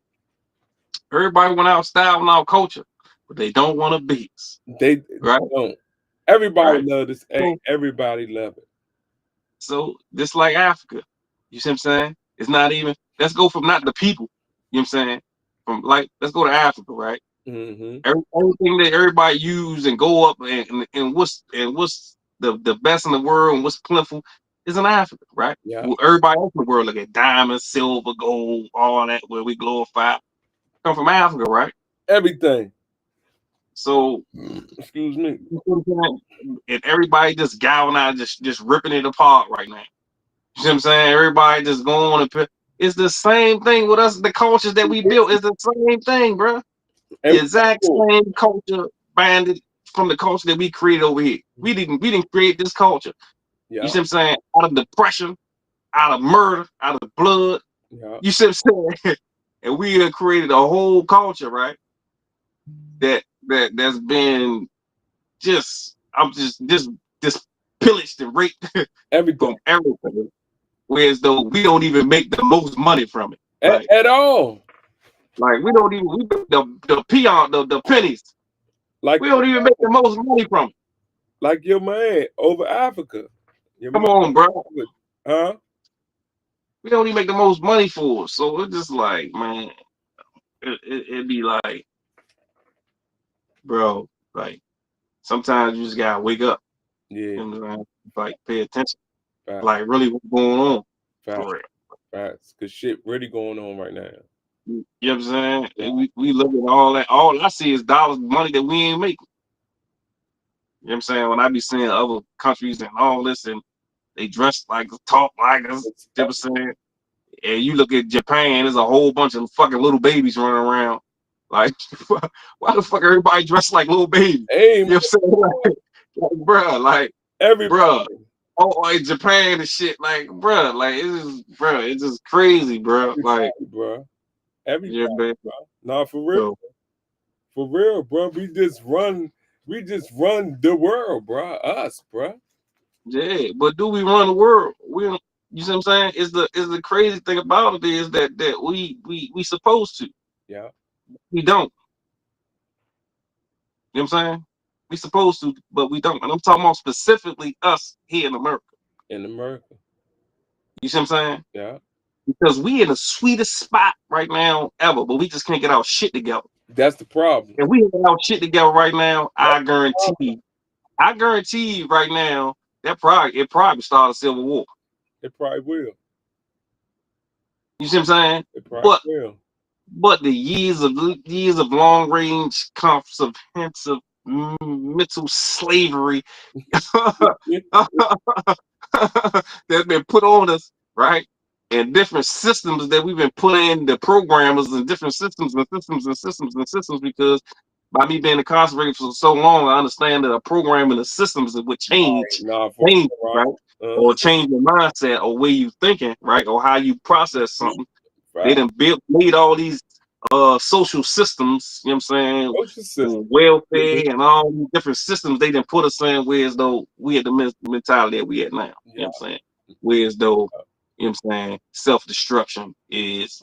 Everybody want our style and our culture, but they don't want to beat us. they Right? don't. Everybody Right? love this. Hey, So, everybody love it. so just like Africa, you see what I'm saying? It's not even, let's go from not the people, you know what I'm saying? From like, let's go to Africa, right? Mm-hmm. Everything that everybody use and go up and what's the best in the world and what's plentiful is in Africa, right? Yeah, Well, everybody else in the world look at diamonds, silver, gold, all that where we glorify come from Africa, right? everything. So Excuse me. you know what I'm saying? And everybody just galvanized, just ripping it apart right now. You see what I'm saying? Everybody just going and It's the same thing with us. The cultures that we built is the same thing, bro. And The exact same culture banded from the culture that we created over here. We didn't create this culture. You yeah, see what I'm saying? Out of depression, out of murder, out of blood. yeah, You see what I'm saying? And we have created a whole culture, right? That's been just I'm just pillaged and raped everything from everything. Whereas though we don't even make the most money from it. at all. Like we don't even the peon the pennies. Like We don't even make the most money from it. your man over Africa. Your Come man, on, bro. huh? We don't even make the most money for it. So it's just like, man, it'd be like, bro, like sometimes you just gotta wake up. Yeah, You know what I'm saying? Like pay attention. fact, Like really what's going on fact, for real. facts. Cause shit really going on right now. You know what I'm saying? Yeah, And we look at all that. All I see is dollars, money that we ain't making. You know what I'm saying? When I be seeing other countries and all this, and they dress like, talk like us, it's you know what I'm saying? And you look at Japan, there's a whole bunch of fucking little babies running around. Like, why the fuck everybody dressed like little babies? hey, You know what I'm saying? everybody, Bruh, oh, in Japan and shit, like, bruh, like, it's just crazy, bruh. Like, bro. yeah, Everybody, man. bro. Nah, So, for real, bro. We just run the world, bro. Us, bro. yeah, but do we run the world? We don't, you see what I'm saying? Is the crazy thing about it is that we supposed to. Yeah, We don't. You know what I'm saying? We supposed to, but we don't. And I'm talking about specifically us here in America. in America. You see what I'm saying? Yeah, Because we in the sweetest spot right now ever, but we just can't get our shit together. that's the problem. If we get our shit together right now, That's I the problem. guarantee you right now that it probably start a civil war. It probably will. You see what I'm saying? It probably But will. but the years of long range comprehensive mental slavery that's been put on us, right? And different systems that we've been put in the programmers and different systems and systems and systems and systems because by me being incarcerated for so long, I understand that a program and the systems that would Right. Nah, for change, real, right? right? Or change your mindset or way you thinking, right? Or how you process something. They Right. done made all these social systems, you know what I'm saying, Social system. welfare and all these different systems they done put us in, whereas though we had the mentality that we had now. You know what Yeah. I'm saying? Whereas though, you know what I'm saying, self-destruction is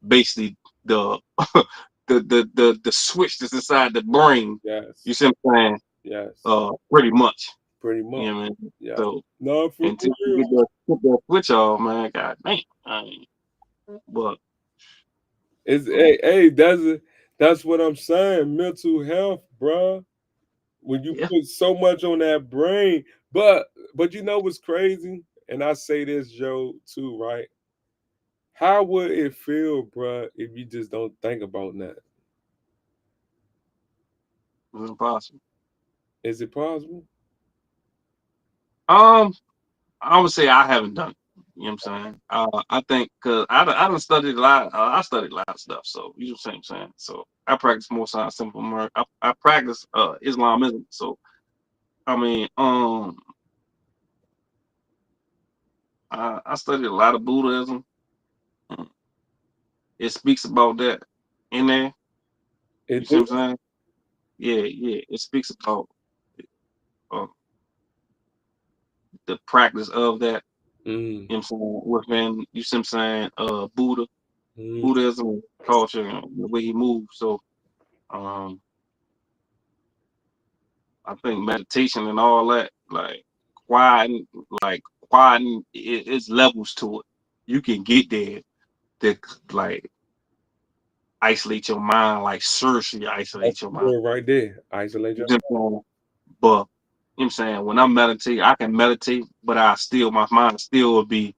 basically the the switch that's inside the brain. You Yes. see what I'm saying? Yes. Pretty much. Pretty You much. know what I mean? Yeah. So No, for until you real. get that switch off, man, god damn. I mean, but It's hey, that's what I'm saying. Mental health, bro. When you yeah. put so much on that brain, but you know what's crazy? And I say this, Joe, too, right? How would it feel, bro, if you just don't think about that? It's impossible. Is it possible? Um, I would say I haven't done it. You know what I'm saying? I think because I done studied a lot. I studied a lot of stuff. So you know what I'm saying? So I practice more science, simple murder. I practice Islamism. So I mean, I studied a lot of Buddhism. Mm. It speaks about that in there. You It see do? what I'm saying? Yeah, yeah. It speaks about uh, the practice of that. Mm, You know what I'm saying? Within you see what I'm saying? mm, Buddhism culture and the way he moves. So um I think meditation and all that, quieting, like quieting, it's levels to it. You can get there to like isolate your mind, like seriously that's isolate your the mind. word right there. Isolate You your know what I'm saying? But you know what I'm saying? When I meditate, I can meditate, but my mind still will be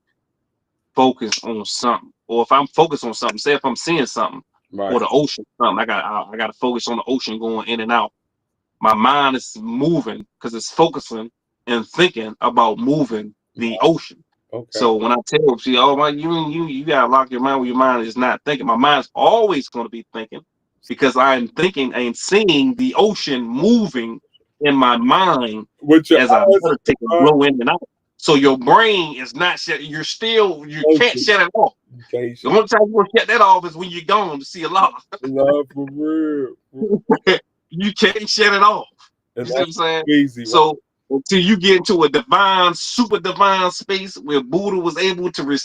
focused on something. Or if I'm focused on something, say if I'm seeing something or right. the ocean, something, I got to focus on the ocean going in and out. My mind is moving because it's focusing and thinking about moving the Right. ocean. Okay. So when I tell her, she, oh my, you gotta lock your mind when your mind is not thinking. My mind's always going to be thinking because I am thinking and seeing the ocean moving in my mind With your as I eyes and meditate and your mind blow in and out. So your brain is not shut. You can't working. shut it off. You can't The shut only time you will shut that off is when you're gone to see a lot. love for real. You can't shut it off. And You see what that's I'm saying? crazy, right? So until you get into a divine, super divine space where Buddha was able to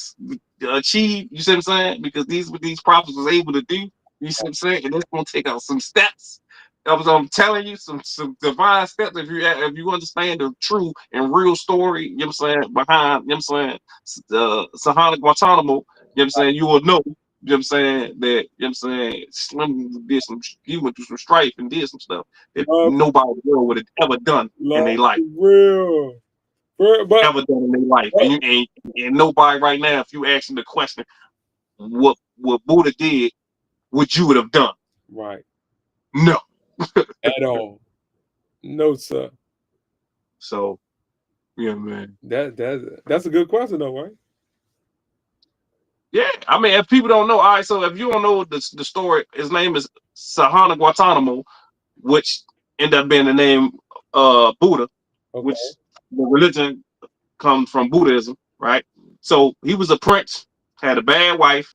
achieve, you see what I'm saying? Because these prophets was able to do, you see what I'm saying? And it's gonna take out some steps. I'm telling you, some divine steps. If you understand the true and real story, you know what I'm saying, behind, you know what I'm saying, Sahana Guantanamo, you know what I'm saying, you will know. You know what I'm saying? That, you know what I'm saying? Slim did some, he went through some strife and did some stuff that Love, nobody in the world would have ever done in love their life. for real. But Ever done in their life. And nobody right now, if you ask them the question, what Buddha did, what you would have done? right. No. At all. No, sir. So, yeah, man. That's a good question though, right? Yeah, I mean, if people don't know, all right, so if you don't know the story, his name is Sahana Guantanamo, which ended up being the name Buddha, Okay. which the religion comes from Buddhism, right? So he was a prince, had a bad wife,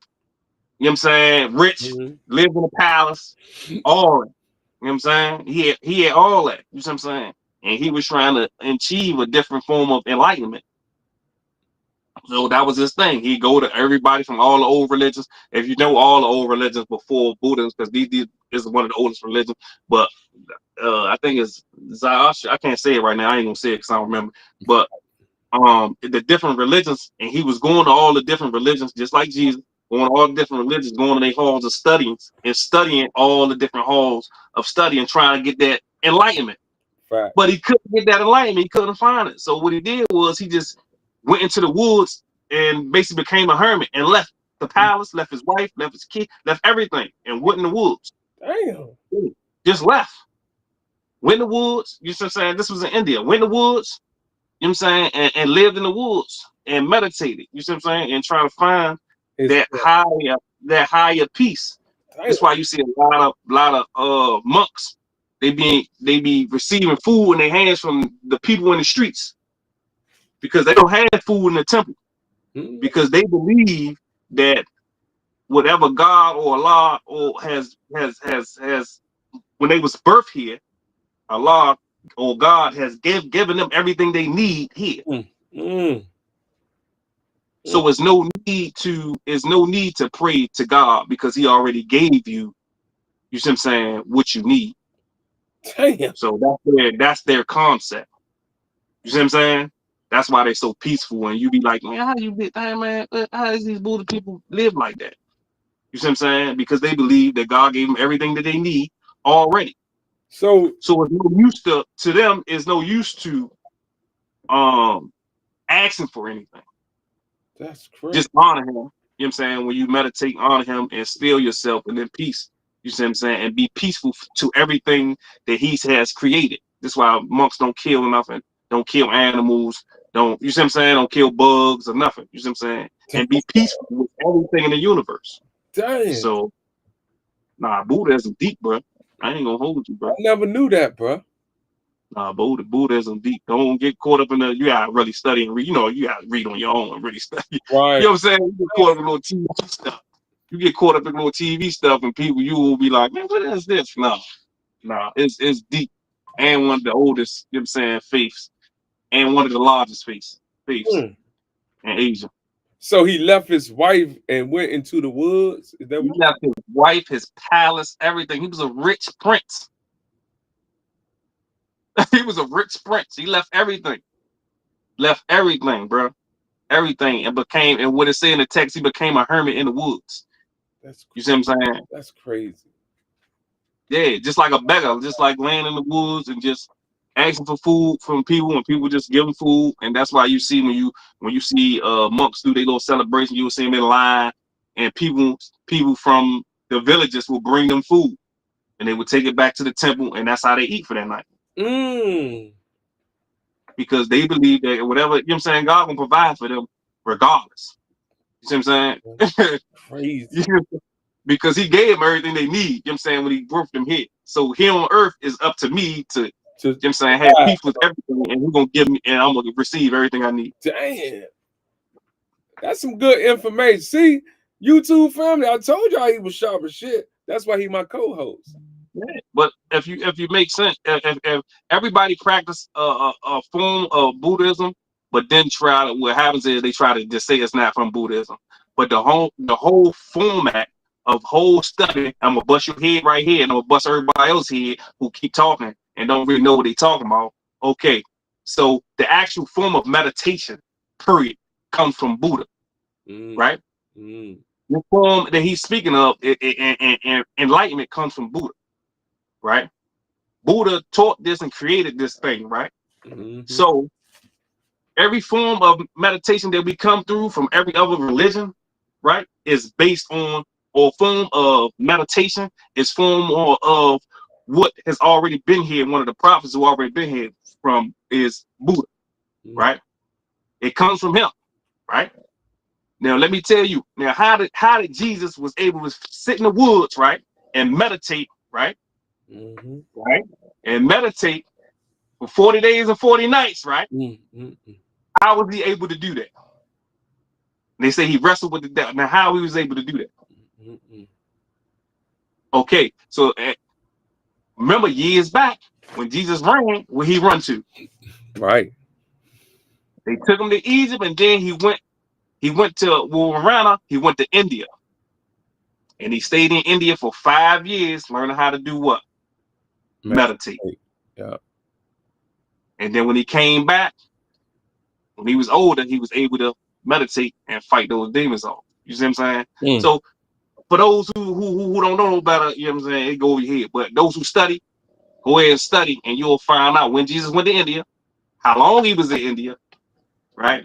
you know what I'm saying, rich, Mm-hmm. lived in a palace, all that. You know what I'm saying? He had all that, you know what I'm saying? And he was trying to achieve a different form of enlightenment. So that was his thing. He'd go to everybody from all the old religions. If you know all the old religions before Buddhism, because these is one of the oldest religions, but I think it's Ziosh. I can't say it right now. I ain't gonna say it because I don't remember. But the different religions, and he was going to all the different religions, just like Jesus, going to all the different religions, going to their halls of studying and studying all the different halls of study and trying to get that enlightenment. Fact. But he couldn't get that enlightenment. He couldn't find it. So what he did was he just went into the woods and basically became a hermit and left the palace, left his wife, left his kid, left everything, and went in the woods. Damn. Just left. Went in the woods. You know what I'm saying? This was in India. Went in the woods, you know what I'm saying, and lived in the woods and meditated. You see what I'm saying? And try to find It's that higher peace. damn. That's why you see a lot of monks. They be receiving food in their hands from the people in the streets because they don't have food in the temple Mm, because they believe that whatever God or Allah or has when they was birthed here, Allah or God has given them everything they need here. mm, mm, mm. So there's no need to pray to God because He already gave you. You see what I'm saying? What you need. Damn. So that's their concept. You see what I'm saying? That's why they're so peaceful. And you be like, man, how you be, hey, man, how does these Buddha people live like that? You see what I'm saying? Because they believe that God gave them everything that they need already. So So it's no use to them. Is no use to um asking for anything. that's crazy. Just honor him. You know what I'm saying? When you meditate, honor him and still yourself and then peace. You see what I'm saying? And be peaceful to everything that he has created. That's why monks don't kill nothing, don't kill animals, don't, you see what I'm saying? Don't kill bugs or nothing. You see what I'm saying? And be peaceful with everything in the universe. Damn. So, nah, Buddhism deep, bro. I ain't gonna hold you, I bro. never knew that, bro. Nah, Buddhism deep. Don't get caught up in the. You gotta really study and read. You know, you gotta read on your own and really study. You Right. know what I'm saying? You get caught up in little TV stuff. You get caught up in little TV stuff, and people, you will be like, man, what is this? No, no, it's deep, and one of the oldest. You know what I'm saying? Faiths, and one of the largest faiths Mm. in Asia. So he left his wife and went into the woods. Is that He what? left his wife, his palace, everything. He was a rich prince. He was a rich prince. He left everything, bro. Everything and what it said in the text, he became a hermit in the woods. That's You see what I'm saying? that's crazy. Yeah, just like a beggar, just like laying in the woods and just asking for food from people and people just give them food. And that's why you see when you see monks do their little celebration, you will see them in line and people from the villages will bring them food and they would take it back to the temple and that's how they eat for that night. Mm. Because they believe that whatever, you know what I'm saying, God will provide for them regardless. You see what I'm saying? Crazy. Because he gave them everything they need, you know what I'm saying, when he birthed them here. So here on earth is up to me to, you know what I'm saying, have peace with everything, and he's gonna give me, and I'm gonna receive everything I need. Damn. That's some good information. See, YouTube family, I told y'all he was sharp as shit. That's why he my co-host. Yeah. But if you make sense, if everybody practice a form of Buddhism, but then try to, what happens is they try to just say it's not from Buddhism. But the whole format of whole study, I'm gonna bust your head right here, and I'm gonna bust everybody else's head who keep talking and don't really know what they talking about. Okay, so the actual form of meditation, period, comes from Buddha, right? The form that he's speaking of, and enlightenment comes from Buddha, right? Buddha taught this and created this thing, right? So every form of meditation that we come through from every other religion, right, is based on, or form of meditation is form of what has already been here. One of the prophets who already been here from is Buddha, right? It comes from him, right? Now let me tell you. Now how did Jesus was able to sit in the woods, right, and meditate, right, right, and meditate for 40 days and 40 nights, right? How was he able to do that? They say he wrestled with the devil. Now, how he was able to do that? Okay, so remember years back when Jesus ran, where he run to? Right. They took him to Egypt, and then he went to Warana. He went to India, and he stayed in India for 5 years, learning how to do what? Meditate. Yeah. And then when he came back, when he was older, he was able to meditate and fight those demons off. You see what I'm saying? So for those who don't know no better, you know what I'm saying, it go over your head. But those who study, go ahead and study, and you'll find out when Jesus went to India, how long he was in India, right?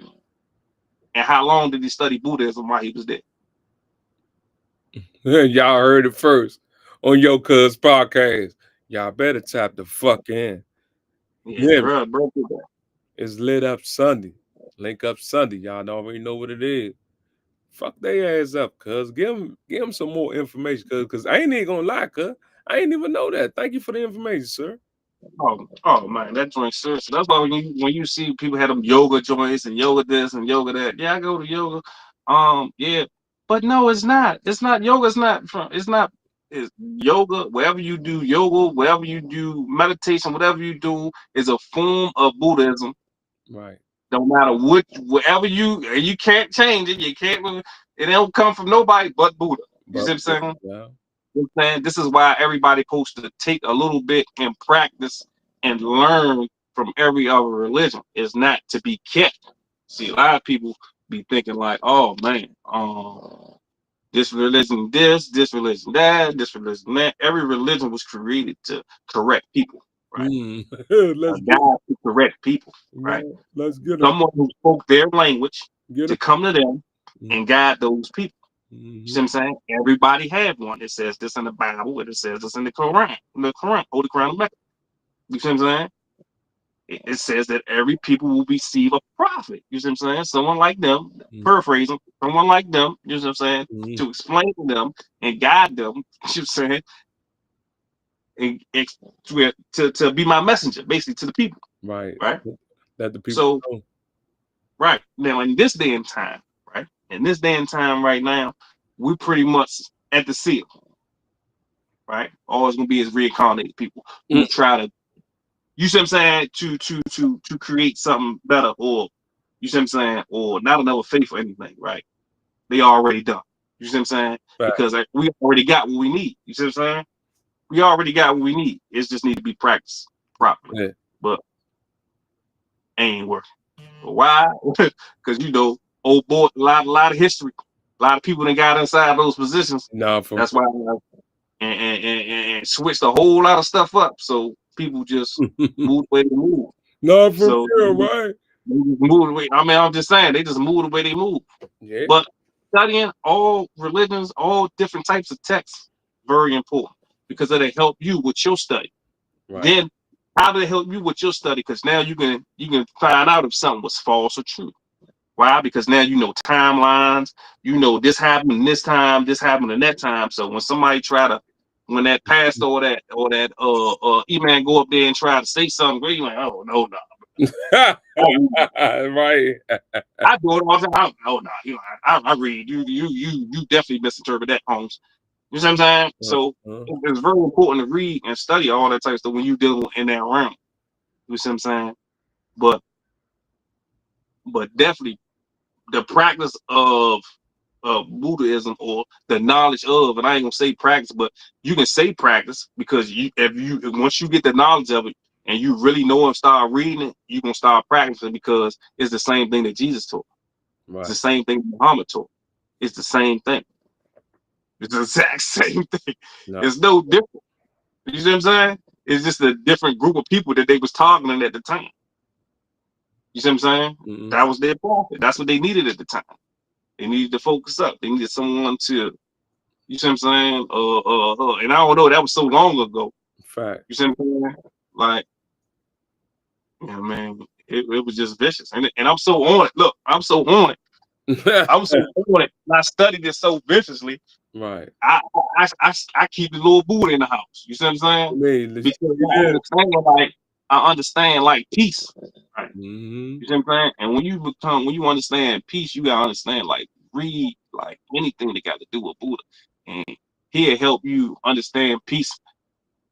And how long did he study Buddhism while he was there? Y'all heard it first on Yo Cuz podcast. Y'all better tap the fuck in. Yeah, bro. It's lit up Sunday. Link up Sunday. Y'all already know what it is. Fuck they ass up, cuz. Give them some more information, cuz I ain't even gonna lie, cuz. I ain't even know that. Thank you for the information, sir. Oh man, that joint serious. That's why when you see people have them yoga joints and yoga this and yoga that. Yeah, I go to yoga. Yeah. But no, it's not. It's not yoga, it's yoga, wherever you do yoga, wherever you do meditation, whatever you do is a form of Buddhism. Right. No matter whatever you can't change it. You can't. It don't come from nobody but Buddha. You see what I'm saying? Yeah. You know what I'm saying? This is why everybody's supposed to take a little bit and practice and learn from every other religion. It's not to be kept. See, a lot of people be thinking like, oh man, this religion this religion that, this religion that. Every religion was created to correct people, right? Let's God to correct people, right? Let's get them. Someone who spoke their language to come to them and guide those people. You see what I'm saying? Everybody had one. It says this in the Bible, and it says this in the Quran, Holy Quran of Mecca. You see what I'm saying? It says that every people will receive a prophet. You see what I'm saying? Someone like them, paraphrasing, someone like them, you know what I'm saying? To explain to them and guide them, you know what I'm saying? And to be my messenger, basically, to the people. Right. Right? That the people So, know. right. Now, in this day and time, right? In this day and time right now, we pretty much at the seal. Right? Always gonna be as reincarnated people who try to, you see what I'm saying, to create something better, or you see what I'm saying, or not another faith or anything, right? They already done. You see what I'm saying? Right. Because we already got what we need. You see what I'm saying? We already got what we need. It just need to be practiced properly. Yeah. But ain't working. Why? Because old boy, a lot of history. A lot of people that got inside those positions. That's why and switched a whole lot of stuff up. So people just move the way they move. No, for real, right? Move the way. I mean, I'm just saying they just move the way they move. Yeah. But studying all religions, all different types of texts, very important because it'll help you with your study. Right. Then how do it help you with your study? Because now you can find out if something was false or true. Why? Because now you know timelines. You know this happened this time, this happened in that time. So when somebody try to, when that pastor or that E-man go up there and try to say something great, you like, oh no, no. Right. I do it all the time. Oh no, you know, I read you definitely misinterpret that, Holmes. You know what I'm saying? So Uh-huh. it's very important to read and study all that type of stuff when you dealing in that realm. You see what I'm saying? But definitely the practice of Buddhism or the knowledge of, and I ain't gonna say practice, but you can say practice because you if you once you get the knowledge of it and you really know and start reading it, you gonna start practicing because it's the same thing that Jesus taught. It's the Right. same thing Muhammad taught. It's the same thing. It's the exact same thing. No. It's no different. You see what I'm saying? It's just a different group of people that they was targeting at the time. You see what I'm saying? Mm-mm. That was their prophet. That's what they needed at the time. They needed to focus up. They needed someone to, you see what I'm saying? And I don't know, that was so long ago. Fact. You see what I'm saying? Like, yeah, man, it was just vicious. And I'm so on it. Look, I'm so on it. I'm so on it. And I studied it so viciously. Right. I keep the little Buddha in the house. You see what I'm I saying? mean, let's Because it is. I understand like peace. Right? Mm-hmm. You see what I'm saying? And when you understand peace, you gotta understand like read like anything that got to do with Buddha. And he'll help you understand peace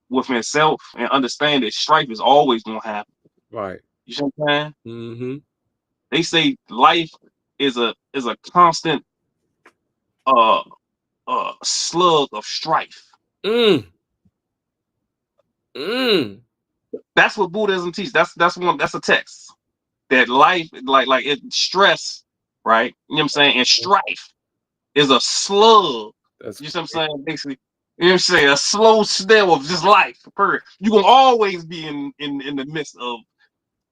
within itself and understand that strife is always gonna happen. Right. You see what I'm saying? Mm-hmm. They say life is a constant uh slug of strife. Mm. Mm. That's what Buddhism teaches. That's a text. That life, like it stress, right? You know what I'm saying? And strife is a slug. That's You know what I'm saying? Basically, you know what I'm saying? A slow snail of just life. You're gonna always be in the midst of,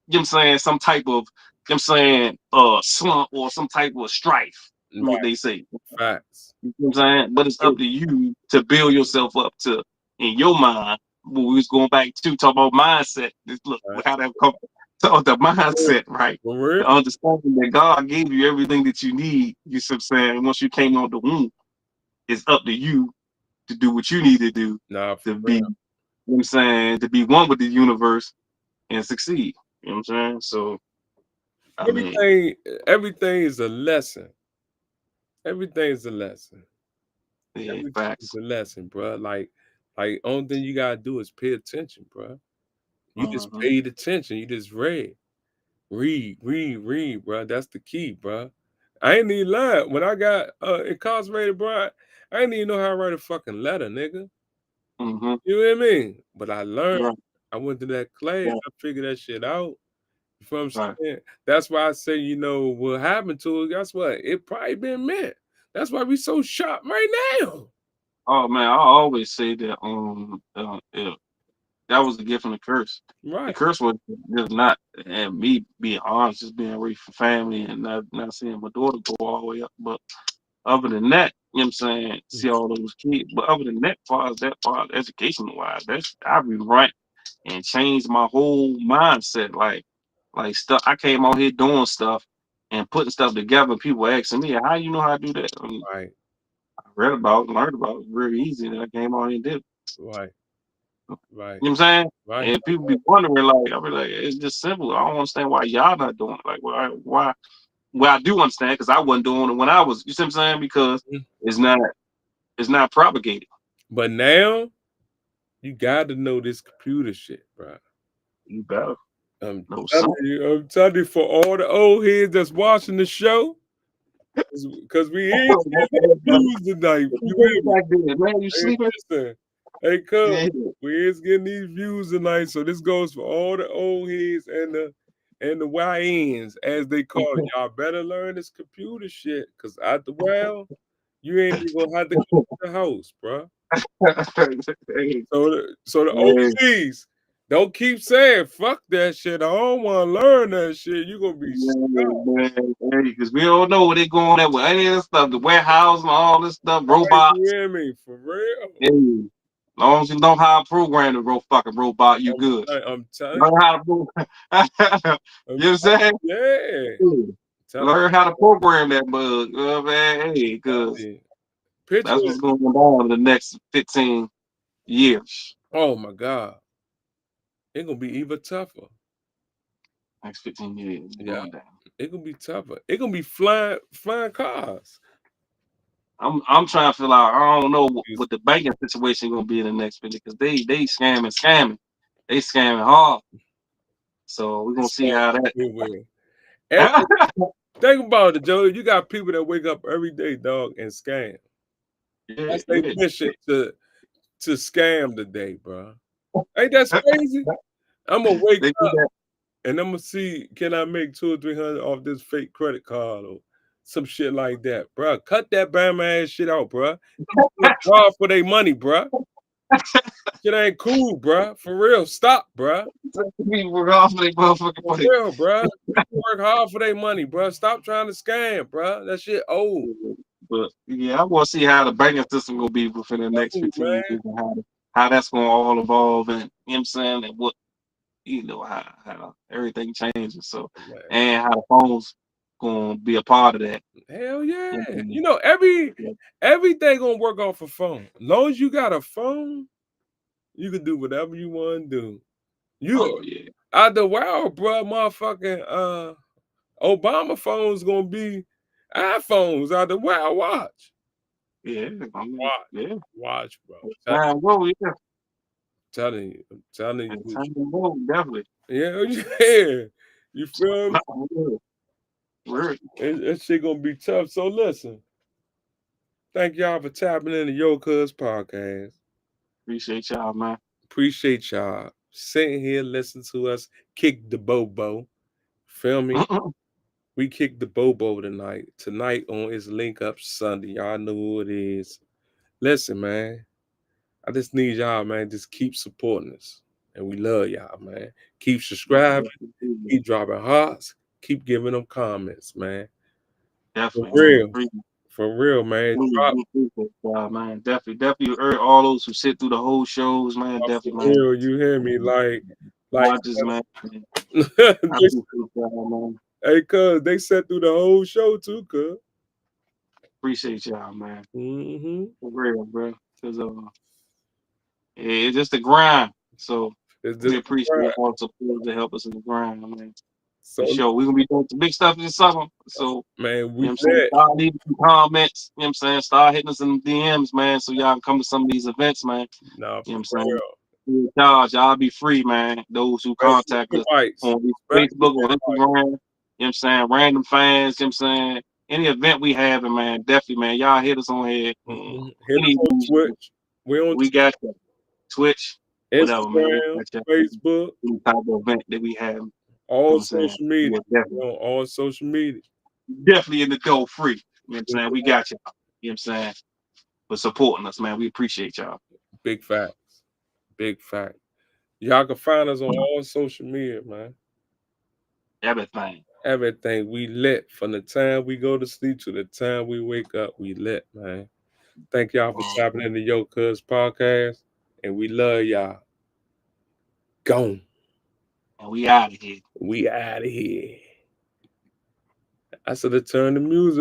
you know what I'm saying, some type of, you know what I'm saying, slump or some type of strife, is what right. they say. Facts. You know what I'm saying? But it's up to you to build yourself up to in your mind. When we was going back to talk about mindset. Look Right. how that come to the mindset, right? For real? The understanding that God gave you everything that you need. You see what I'm saying? Once you came out the womb, it's up to you to do what you need to do Nah, to for be, you real. know what I'm saying, to be one with the universe and succeed. You know what I'm saying? So I mean, Everything, everything is a lesson. Everything is a lesson. yeah, Everything is facts. a lesson, bro. Like only thing you gotta do is pay attention, bro. You just Mm-hmm. paid attention. You just read, bro. That's the key, bro. I ain't even lie. When I got incarcerated, bro, I ain't even know how to write a fucking letter, nigga. Mm-hmm. You know what I mean? But I learned. Right. I went to that class. Right. I figured that shit out. You feel what I'm Right. saying? That's why I say, what happened to us, guess what? It probably been meant. That's why we so sharp right now. Oh man, I always say that yeah, that was the gift and the curse. The Right. curse was just not, and me being honest, just being away from family and not seeing my daughter go all the way up. But other than that, you know what I'm saying, see all those kids. But other than that, far as education wise, that's I rewrite and changed my whole mindset. Like stuff, I came out here doing stuff and putting stuff together. People asking me, "How you know how to do that?" Right. I read about, it, learned about it, very easy, and I came out here and did it. Right. Right. You know what I'm saying? Right. And people be wondering, like, I be like, it's just simple. I don't understand why y'all not doing it. Like, why? Well, I do understand because I wasn't doing it when I was. You see what I'm saying? Because Mhm. it's not, it's not propagated. But now you got to know this computer shit, bro. You better I'm know telling something. you, I'm telling you, for all the old heads that's watching the show, because we is getting these views tonight. You hear me? Back then, man, you Hey, sleeping? listen. Hey, cuz, Yeah. we is getting these views tonight. So this goes for all the old heads and the YNs, as they call it. Y'all better learn this computer shit, because at the you ain't even gonna have to clean the house, bro. Hey, So the hey, OGs, don't keep saying fuck that shit. I don't want to learn that shit. You gonna be man, hey, because we don't know where they going at with any of this stuff, the warehouse and all this stuff, right. You robots. hear me? For real. Hey, as long as you know how to program the fucking robot, you good. I'm telling Learn how to move. You know what I'm you. saying? Yeah. Yeah. Tell Learn how to program that bug. You know what I mean? Hey, because me. Picture that's it. what's going on in the next 15 years. Oh my God. It's gonna be even tougher. Next 15 years it's Yeah. going down. It's gonna be tougher. It's gonna be flying cars. I'm trying to feel out. I don't know It's what the banking situation gonna be in the next minute because they scamming. They scamming hard. So we're gonna see scam how that. everywhere. Every, think about it, Joe. You got people that wake up every day, dog, and scam. Yeah, That's their yeah. mission to scam today, bro. Ain't that crazy? I'm gonna wake They do up that. and I'm gonna see, can I make 200 or 300 off this fake credit card or some shit like that, bro? Cut that bam ass shit out, bro. Work hard for their money, bro. Shit ain't cool, bro. For real, stop, bro. People work off their motherfucking For money. real, bro. People work hard for their money, bro. Stop trying to scam, bro. That shit old. But yeah, I want to see how the banking system gonna be within the next Old, 15 man. years and how that's gonna all evolve and you know what I'm saying and what how everything changes. So Man. and how the phones gonna be a part of that. Hell yeah. You know You know, what everything gonna work off a phone. As long as you got a phone, you can do whatever you want to do. You Oh yeah, out the world, bro, motherfucking Obama phone's gonna be iPhones out the wild. Watch. yeah. I mean, Watch. yeah. Watch, bro. Time go, yeah. Telling you. I'm telling And you. time go, definitely. Yeah, yeah. You feel me? Word. That shit gonna be tough. So listen, thank y'all for tapping into Yo Cuz podcast. Appreciate y'all, man. Appreciate y'all sitting here listening to us kick the bobo. Feel me? We kick the bobo tonight. Tonight on is Link Up Sunday. Y'all know who it is. Listen, man. I just need y'all, man. Just keep supporting us. And we love y'all, man. Keep subscribing. Keep dropping hearts. Keep giving them comments, man. For Definitely, man. real. For real, man. Drop Man, definitely urge all those who sit through the whole shows, man. for Definitely, man. real. You hear me? Like Watches, man. I they, appreciate y'all, man. hey, cuz they sat through the whole show too, cuz. Appreciate y'all, man. Mm-hmm. For real, bro. Cause it's just a grind. So It's we just a appreciate grind. all the support to help us in the grind, man. For So sure. We're gonna be doing some big stuff this summer. So man, you know what we I'm saying? lit. Start leaving some comments. You know what I'm saying? Start hitting us in the DMs, man, so y'all can come to some of these events, man. Nah, You know for what I'm saying? real. Free of charge. Y'all be free, man. Those who Special contact us invites. on Special Facebook or invites. Instagram. You know what I'm saying? Random fans, you know what I'm saying? Any event we having, man, definitely, man. Y'all hit us on here. Hit us Any on Twitch. We on we got you. Twitch, whatever, man. We Instagram, got you. Facebook, Any type of event that we have. You know what all I'm saying? social media. We're We on all social media. definitely in the door free. You know what I'm saying? We got y'all. You know what I'm saying? For supporting us, man. We appreciate y'all. Big facts. Big fact. Y'all can find us on all social media, man. Everything. Everything we lit from the time we go to sleep to the time we wake up. We lit, man. Thank y'all for tapping into Yo Cuz podcast, and we love y'all. Gone. And we out of here. We out of here. I should have turned the music